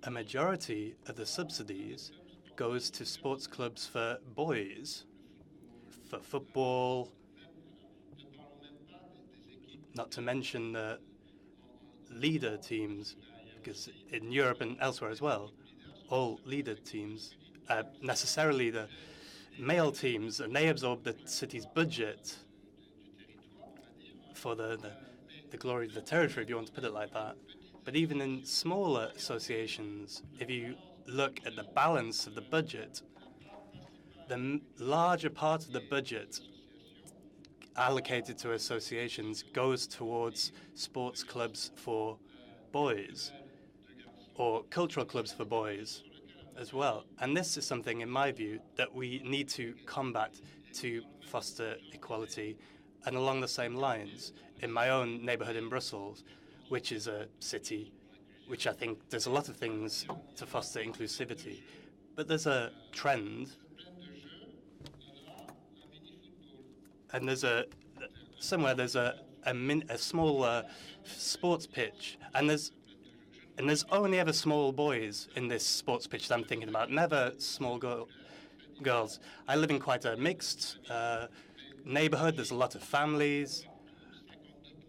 A majority of the subsidies goes to sports clubs for boys, for football, not to mention the leader teams, because in Europe and elsewhere as well, all leader teams, necessarily the male teams, and they absorb the city's budget for the glory of the territory, if you want to put it like that. But even in smaller associations, if you look at the balance of the budget, the larger part of the budget allocated to associations goes towards sports clubs for boys or cultural clubs for boys as well. And this is something, in my view, that we need to combat to foster equality. And along the same lines, in my own neighbourhood in Brussels, which is a city which I think does a lot of things to foster inclusivity, but there's a trend, and there's a small sports pitch, and there's only ever small boys in this sports pitch that I'm thinking about, never small girls. I live in quite a mixed neighbourhood. There's a lot of families,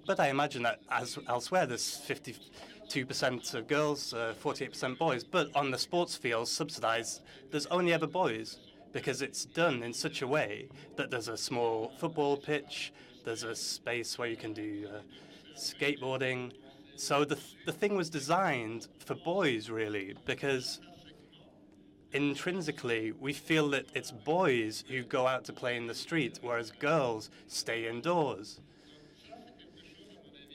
but I imagine that as elsewhere there's 52% of girls, 48% boys. But on the sports field, subsidised, there's only ever boys, because it's done in such a way that there's a small football pitch, there's a space where you can do skateboarding. So the thing was designed for boys, really, because intrinsically we feel that it's boys who go out to play in the street, whereas girls stay indoors.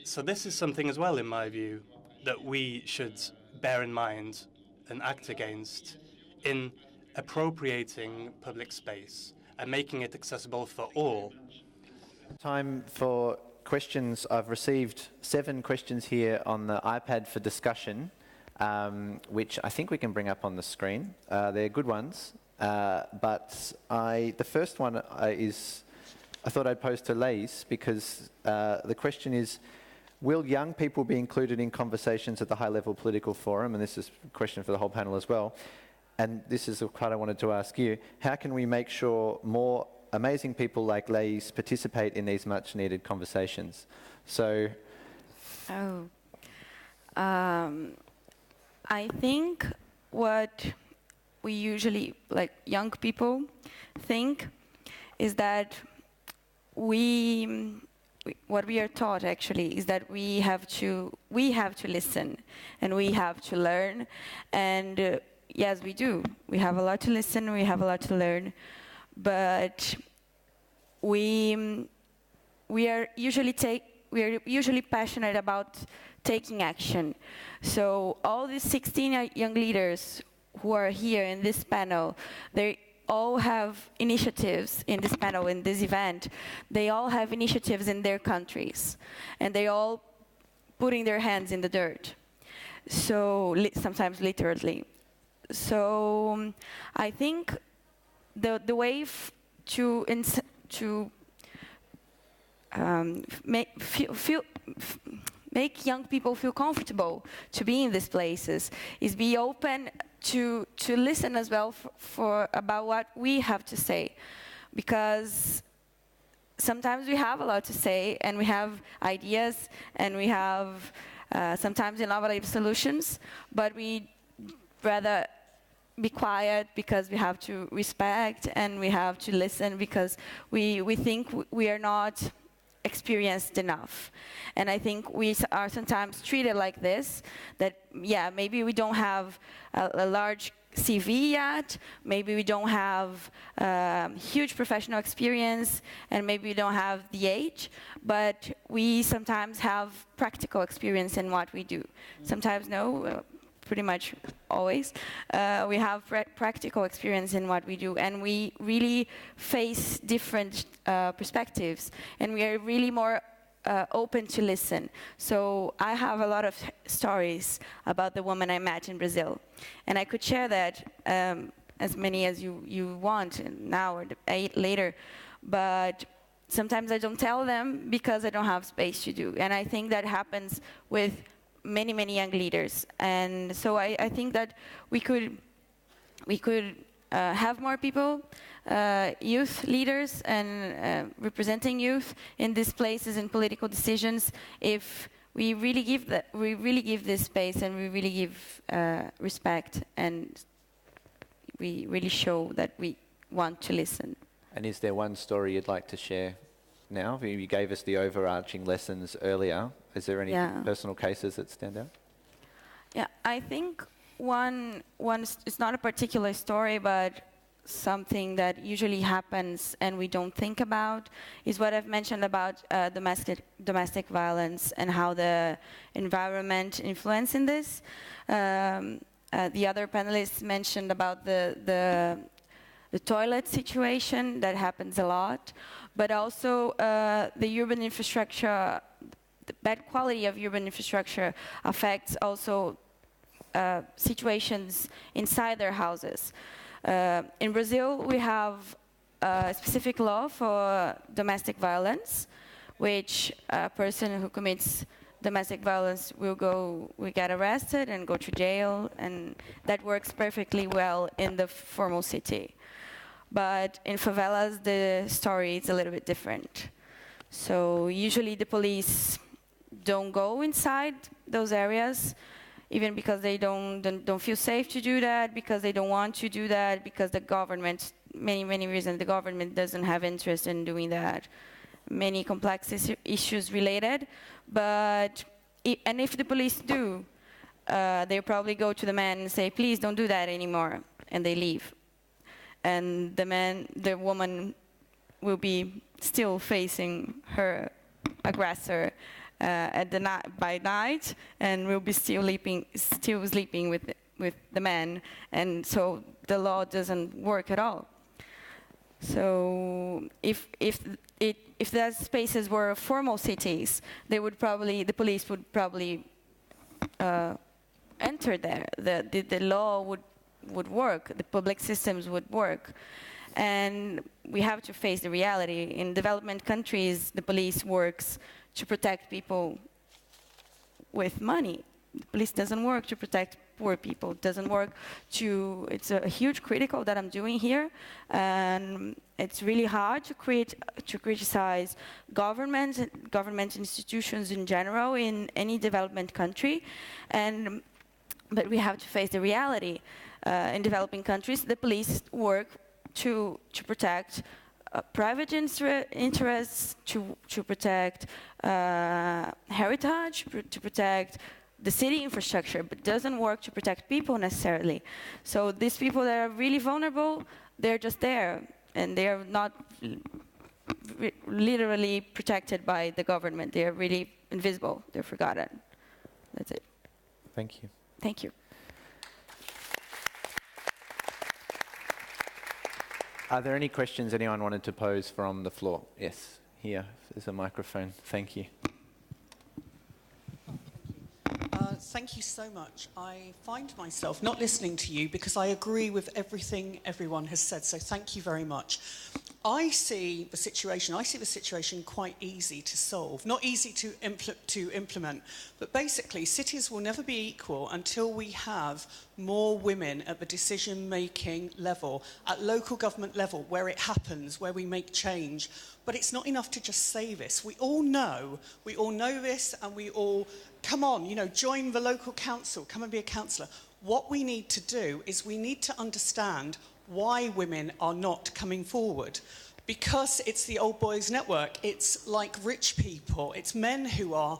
So this is something as well, in my view, that we should bear in mind and act against in appropriating public space and making it accessible for all. Time for questions. I've received 7 questions here on the iPad for discussion, which I think we can bring up on the screen. They're good ones, but the first one is, I thought I'd pose to Lays, because the question is, will young people be included in conversations at the high-level political forum? And this is a question for the whole panel as well. And this is the part I wanted to ask you. How can we make sure more amazing people like Lays participate in these much-needed conversations? So... I think what we usually, like young people, think is that what we are taught actually is that we have to listen and we have to learn, and yes, we do. We have a lot to listen, we have a lot to learn, but we are usually passionate about taking action. So all these 16 young leaders who are here in this panel, they all have initiatives in this panel, in this event. They all have initiatives in their countries, and they all putting their hands in the dirt. So sometimes literally. So I think the way to make young people feel comfortable to be in these places is be open to listen as well for about what we have to say, because sometimes we have a lot to say and we have ideas and we have sometimes innovative solutions, but we rather be quiet because we have to respect and we have to listen because we think we are not experienced enough. And I think we are sometimes treated like this, that, yeah, maybe we don't have a large CV yet, maybe we don't have huge professional experience, and maybe we don't have the age, but we sometimes have practical experience in what we do. Sometimes no, pretty much always. We have practical experience in what we do, and we really face different perspectives, and we are really more open to listen. So I have a lot of stories about the woman I met in Brazil, and I could share that as many as you want now or later, but sometimes I don't tell them because I don't have space to do. And I think that happens with many, many young leaders. And so I think that we could have more people, youth leaders and representing youth in these places and political decisions if we really give this space, and we really give respect, and we really show that we want to listen. And is there one story you'd like to share now? You gave us the overarching lessons earlier. Is there any personal cases that stand out? Yeah, I think one, it's not a particular story, but something that usually happens and we don't think about is what I've mentioned about domestic violence and how the environment influences in this. The other panelists mentioned about the toilet situation that happens a lot, but also the urban infrastructure, the bad quality of urban infrastructure affects also situations inside their houses. In Brazil, we have a specific law for domestic violence, which a person who commits domestic violence will get arrested and go to jail, and that works perfectly well in the formal city. But in favelas, the story is a little bit different. So usually the police don't go inside those areas, even because they don't feel safe to do that, because they don't want to do that, because the government, many reasons, the government doesn't have interest in doing that. Many complex issues related, but and if the police do, they probably go to the man and say, please don't do that anymore, and they leave. And the woman will be still facing her aggressor by night, and will be still sleeping with the man, and so the law doesn't work at all. So if those spaces were formal cities, the police would probably enter there. The law would work, the public systems would work. And we have to face the reality. In development countries, the police works to protect people with money. The police doesn't work to protect poor people. It doesn't work to, it's a huge critical that I'm doing here. And it's really hard to criticize government institutions in general in any development country. But we have to face the reality. In developing countries, the police work to protect private interests, to protect heritage, to protect the city infrastructure, but doesn't work to protect people necessarily. So these people that are really vulnerable, they're just there, and they are not literally protected by the government. They are really invisible. They're forgotten. That's it. Thank you. Thank you. Are there any questions anyone wanted to pose from the floor? Yes, here, there's a microphone. Thank you. Thank you so much. I find myself not listening to you because I agree with everything everyone has said, so thank you very much. I see the situation quite easy to solve, not easy to implement, but basically cities will never be equal until we have more women at the decision-making level, at local government level, where it happens, where we make change. But it's not enough to just say this. We all know this, and we all, come on, join the local council, come and be a councillor. What we need to do is we need to understand why women are not coming forward. Because it's the old boys network, it's like rich people, it's men who are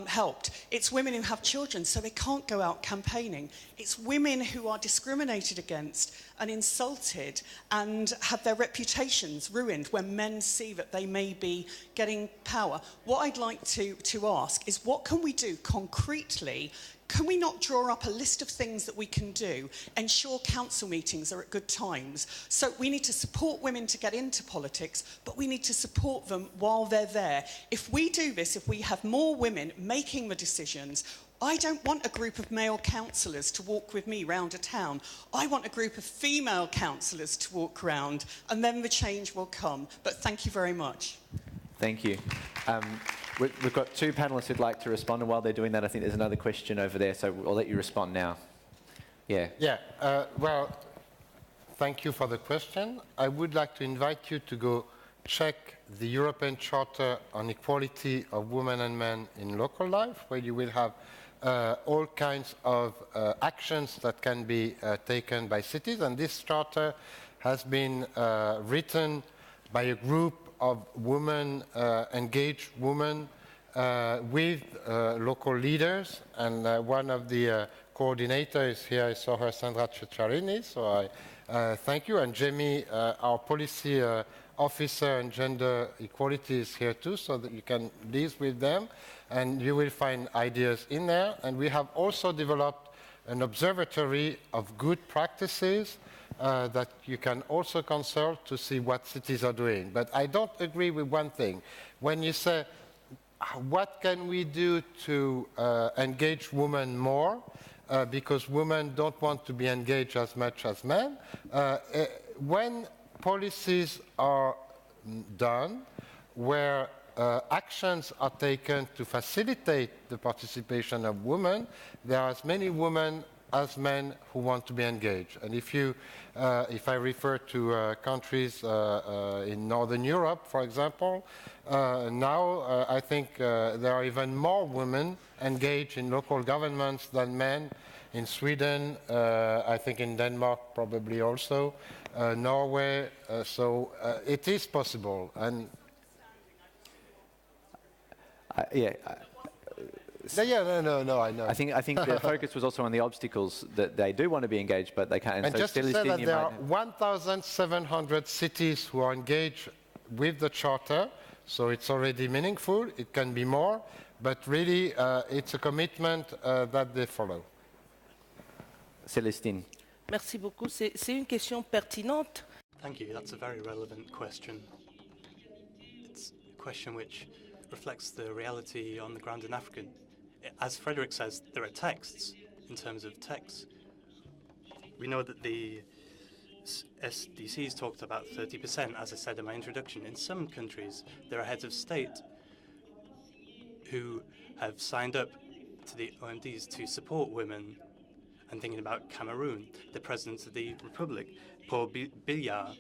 helped, it's women who have children so they can't go out campaigning, it's women who are discriminated against and insulted and have their reputations ruined when men see that they may be getting power. What I'd like to ask is, what can we do concretely? Can we not draw up a list of things that we can do, ensure council meetings are at good times? So we need to support women to get into politics, but we need to support them while they're there. If we do this, if we have more women making the decisions, I don't want a group of male councillors to walk with me round a town. I want a group of female councillors to walk around, and then the change will come. But thank you very much. Thank you. We've got two panellists who'd like to respond, and while they're doing that, I think there's another question over there, so I'll let you respond now. Yeah. Yeah, well, thank you for the question. I would like to invite you to go check the European Charter on Equality of Women and Men in Local Life, where you will have all kinds of actions that can be taken by cities. And this charter has been written by a group of women, engaged women with local leaders. And one of the coordinators here, I saw her, Sandra Ceccarini, so I thank you. And Jamie, our policy officer and gender equality is here too, so that you can liaise with them. And you will find ideas in there. And we have also developed an observatory of good practices that you can also consult to see what cities are doing. But I don't agree with one thing. When you say, what can we do to engage women more, because women don't want to be engaged as much as men, when policies are done where actions are taken to facilitate the participation of women, there are as many women as men who want to be engaged. And if I refer to countries in Northern Europe, for example, now I think there are even more women engaged in local governments than men. In Sweden, I think in Denmark probably also, Norway, so it is possible. And no, I know. I think the focus was also on the obstacles that they do want to be engaged, but they can't. And so just to say that there are 1,700 cities who are engaged with the Charter, so it's already meaningful. It can be more, but really it's a commitment that they follow. Célestine. Merci beaucoup. C'est une question pertinente. Thank you. That's a very relevant question. It's a question which reflects the reality on the ground in Africa. As Frederick says, there are texts. In terms of texts, we know that the SDGs talked about 30%, as I said in my introduction. In some countries, there are heads of state who have signed up to the OMDs to support women. I'm thinking about Cameroon. The President of the Republic, Paul Biya,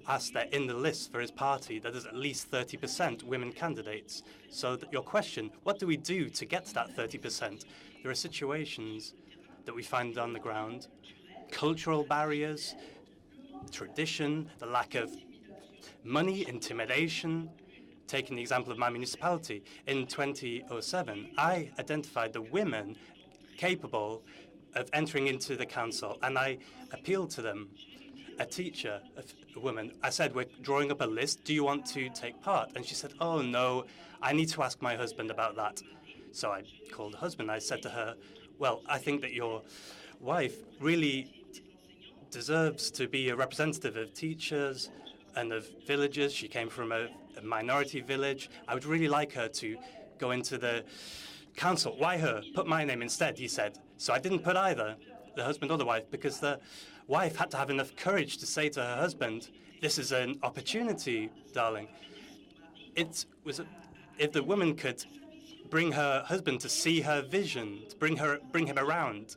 asked that in the list for his party that there's at least 30% women candidates. So that your question, what do we do to get to that 30%? There are situations that we find on the ground, cultural barriers, tradition, the lack of money, intimidation. Taking the example of my municipality, in 2007, I identified the women capable of entering into the council, and I appealed to them. A teacher, a woman, I said, we're drawing up a list, do you want to take part? And she said, oh no, I need to ask my husband about that. So I called the husband, I said to her, well, I think that your wife really deserves to be a representative of teachers and of villagers. She came from a minority village. I would really like her to go into the council. Why her? Put my name instead, he said. So I didn't put either, the husband or the wife, because the wife had to have enough courage to say to her husband, this is an opportunity, darling. It was if the woman could bring her husband to see her vision, to bring him around.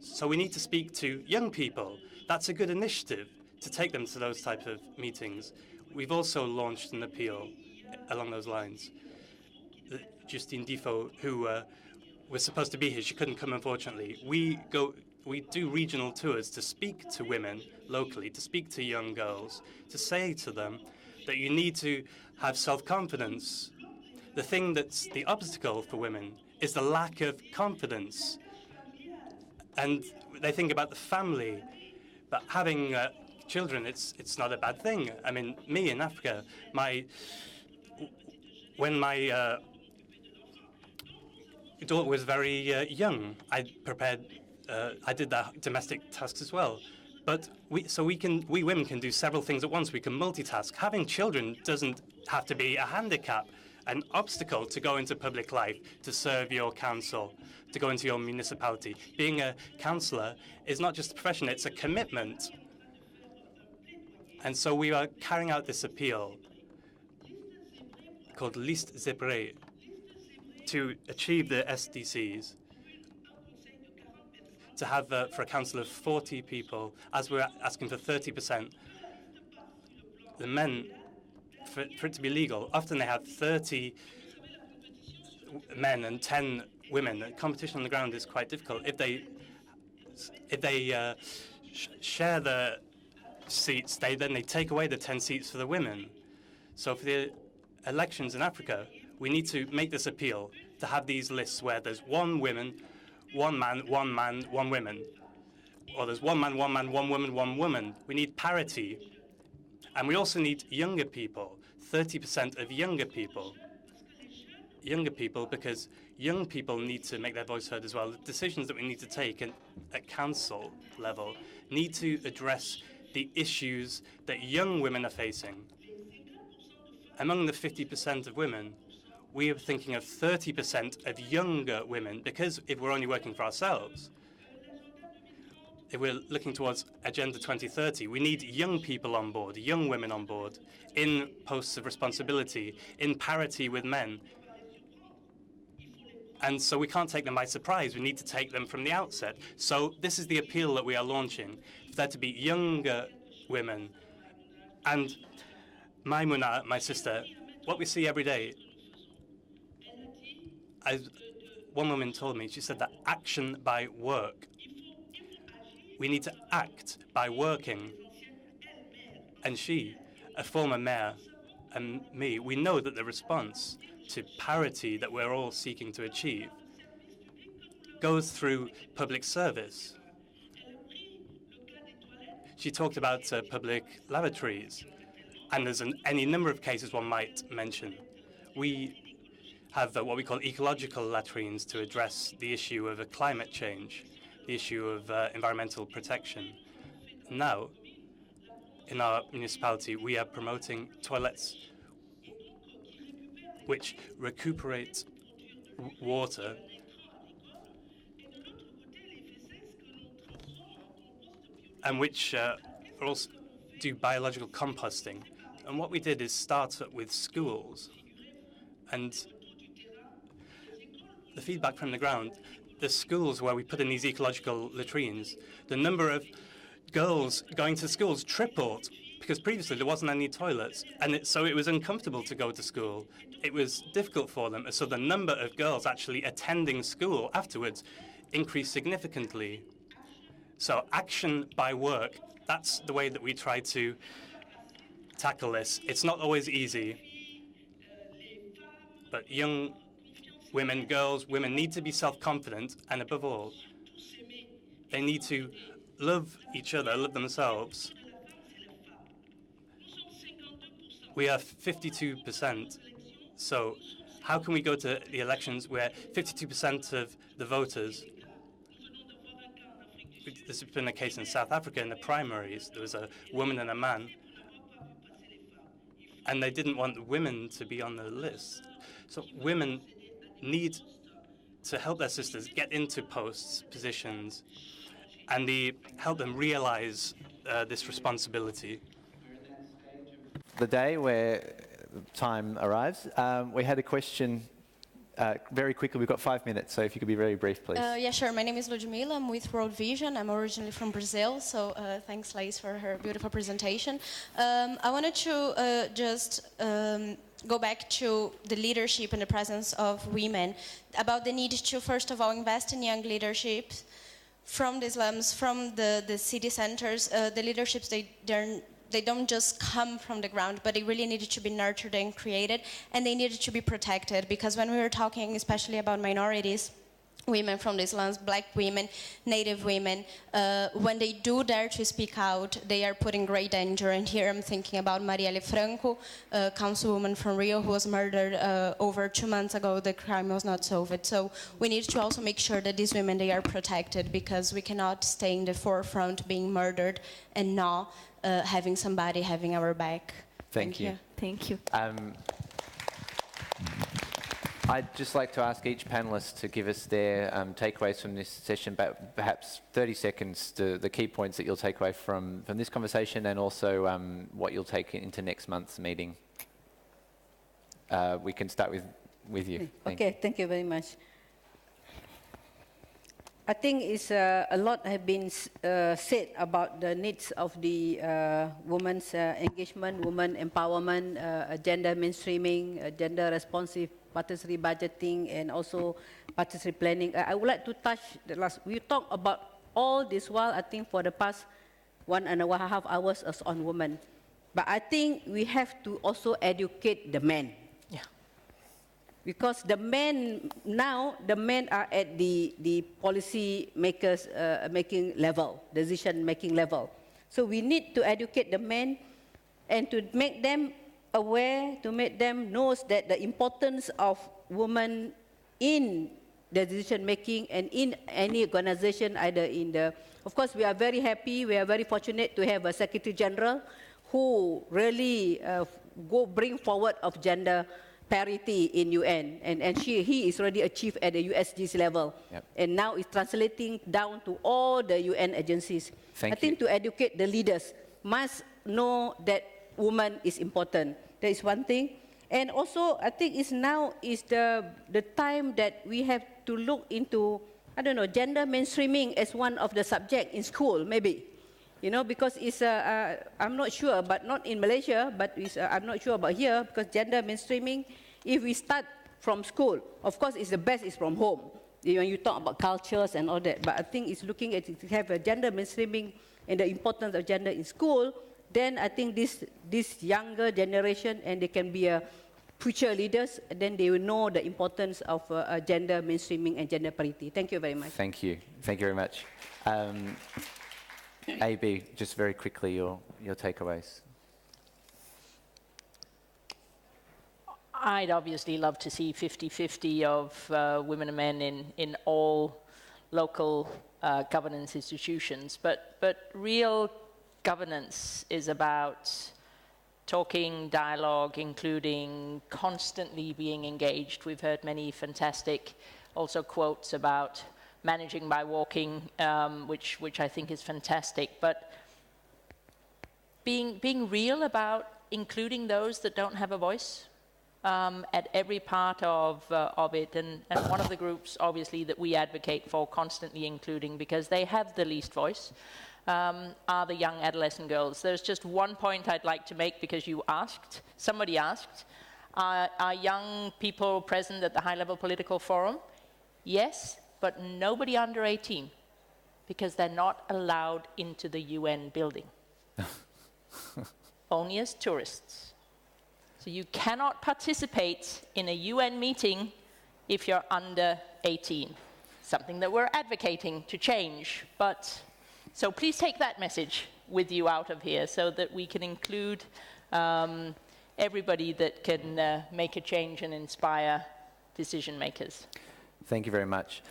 So we need to speak to young people. That's a good initiative, to take them to those type of meetings. We've also launched an appeal along those lines. Justine Defoe, who was supposed to be here, she couldn't come, unfortunately. We go we do regional tours to speak to women locally, to speak to young girls, to say to them that you need to have self-confidence. The thing that's the obstacle for women is the lack of confidence. And they think about the family, but having children, it's not a bad thing. I mean, me in Africa, when my daughter was very young, I did the domestic tasks as well. But we women can do several things at once. We can multitask. Having children doesn't have to be a handicap, an obstacle to go into public life, to serve your council, to go into your municipality. Being a councillor is not just a profession, it's a commitment. And so we are carrying out this appeal called liste to achieve the SDGs, to have for a council of 40 people, as we're asking for 30%, the men, for it to be legal, often they have 30 men and 10 women. The competition on the ground is quite difficult. If they share the seats, then they take away the 10 seats for the women. So for the elections in Africa, we need to make this appeal to have these lists where there's one woman, one man, one woman. Or there's one man, one woman, one woman. We need parity. And we also need younger people, 30% of younger people. Younger people, because young people need to make their voice heard as well. The decisions that we need to take at council level need to address the issues that young women are facing. Among the 50% of women, we are thinking of 30% of younger women, because if we're only working for ourselves, if we're looking towards Agenda 2030, we need young people on board, young women on board, in posts of responsibility, in parity with men. And so we can't take them by surprise. We need to take them from the outset. So this is the appeal that we are launching, for there to be younger women. And Maimuna, my sister, what we see every day, one woman told me, she said that action by work. We need to act by working. And she, a former mayor, and me, we know that the response to parity that we're all seeking to achieve goes through public service. She talked about public lavatories, and there's any number of cases one might mention. We have what we call ecological latrines to address the issue of climate change, the issue of environmental protection. Now, in our municipality, we are promoting toilets which recuperate water and which also do biological composting. And what we did is start up with schools. And the feedback from the ground, the schools where we put in these ecological latrines, the number of girls going to schools tripled, because previously there wasn't any toilets, and so it was uncomfortable to go to school. It was difficult for them, so the number of girls actually attending school afterwards increased significantly. So action by work, that's the way that we try to tackle this. It's not always easy, but young women, girls, women need to be self-confident, and above all, they need to love each other, love themselves. We are 52%, so how can we go to the elections where 52% of the voters, this has been a case in South Africa in the primaries, there was a woman and a man, and they didn't want women to be on the list. So women need to help their sisters get into posts, positions, and help them realize this responsibility. The day where time arrives, we had a question very quickly. We've got 5 minutes, so if you could be very brief, please. Yeah, sure. My name is Ludmila. I'm with World Vision. I'm originally from Brazil, so thanks, Laís, for her beautiful presentation. I wanted to just go back to the leadership and the presence of women, about the need to, first of all, invest in young leadership from the slums, from the city centers, the leaderships, they don't just come from the ground, but they really needed to be nurtured and created, and they needed to be protected, because when we were talking especially about minorities, women from the slums, black women, native women, when they do dare to speak out, they are put in great danger. And here I'm thinking about Marielle Franco, a councilwoman from Rio who was murdered over 2 months ago. The crime was not solved. So we need to also make sure that these women, they are protected, because we cannot stay in the forefront being murdered and not having somebody having our back. Thank you. Thank you. I'd just like to ask each panellist to give us their takeaways from this session, but perhaps 30 seconds to the key points that you'll take away from this conversation, and also what you'll take into next month's meeting. We can start with you. Thank you very much. I think it's a lot has been said about the needs of the women's engagement, women empowerment, gender mainstreaming, gender responsive participatory budgeting, and also participatory planning. I would like to touch the last. We talk about all this while, I think, for the past 1.5 hours on women. But I think we have to also educate the men. Yeah. Because the men now, the men are at the policy makers making level, decision making level. So we need to educate the men and to make them aware, to make them know that the importance of women in the decision making and in any organization, either in the, of course we are very happy, we are very fortunate to have a Secretary General who really bring forward of gender parity in UN, and he is already achieved at the USG's level. Yep. And now it's translating down to all the UN agencies. I think to educate the leaders must know that woman is important. That is one thing. And also, I think now is the time that we have to look into, I don't know, gender mainstreaming as one of the subjects in school, maybe. You know, because it's, I'm not sure, but not in Malaysia, but I'm not sure about here, because gender mainstreaming, if we start from school, of course, it's the best is from home. When you talk about cultures and all that, but I think it's looking at it to have a gender mainstreaming and the importance of gender in school. Then I think this younger generation, and they can be future leaders, then they will know the importance of gender mainstreaming and gender parity. Thank you very much. Thank you. Thank you very much. AB, just very quickly, your takeaways. I'd obviously love to see 50-50 of women and men in all local governance institutions, but real governance is about talking, dialogue, including constantly being engaged. We've heard many fantastic also quotes about managing by walking, which I think is fantastic, but being real about including those that don't have a voice at every part of it, and one of the groups obviously that we advocate for constantly including, because they have the least voice, are the young adolescent girls. There's just one point I'd like to make, because somebody asked, are young people present at the high-level political forum? Yes, but nobody under 18, because they're not allowed into the UN building. Only as tourists. So you cannot participate in a UN meeting if you're under 18. Something that we're advocating to change, but so please take that message with you out of here, so that we can include everybody that can make a change and inspire decision makers. Thank you very much.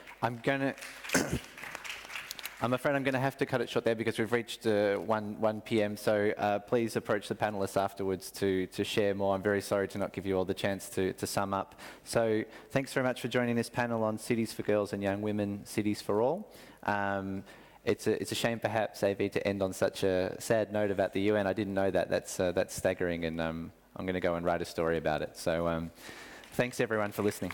I'm afraid I'm going to have to cut it short there, because we've reached 1 p.m. So please approach the panelists afterwards to share more. I'm very sorry to not give you all the chance to sum up. So thanks very much for joining this panel on Cities for Girls and Young Women, Cities for All. It's a shame, perhaps, AV, to end on such a sad note about the UN. I didn't know that. That's staggering, and I'm going to go and write a story about it. So thanks, everyone, for listening.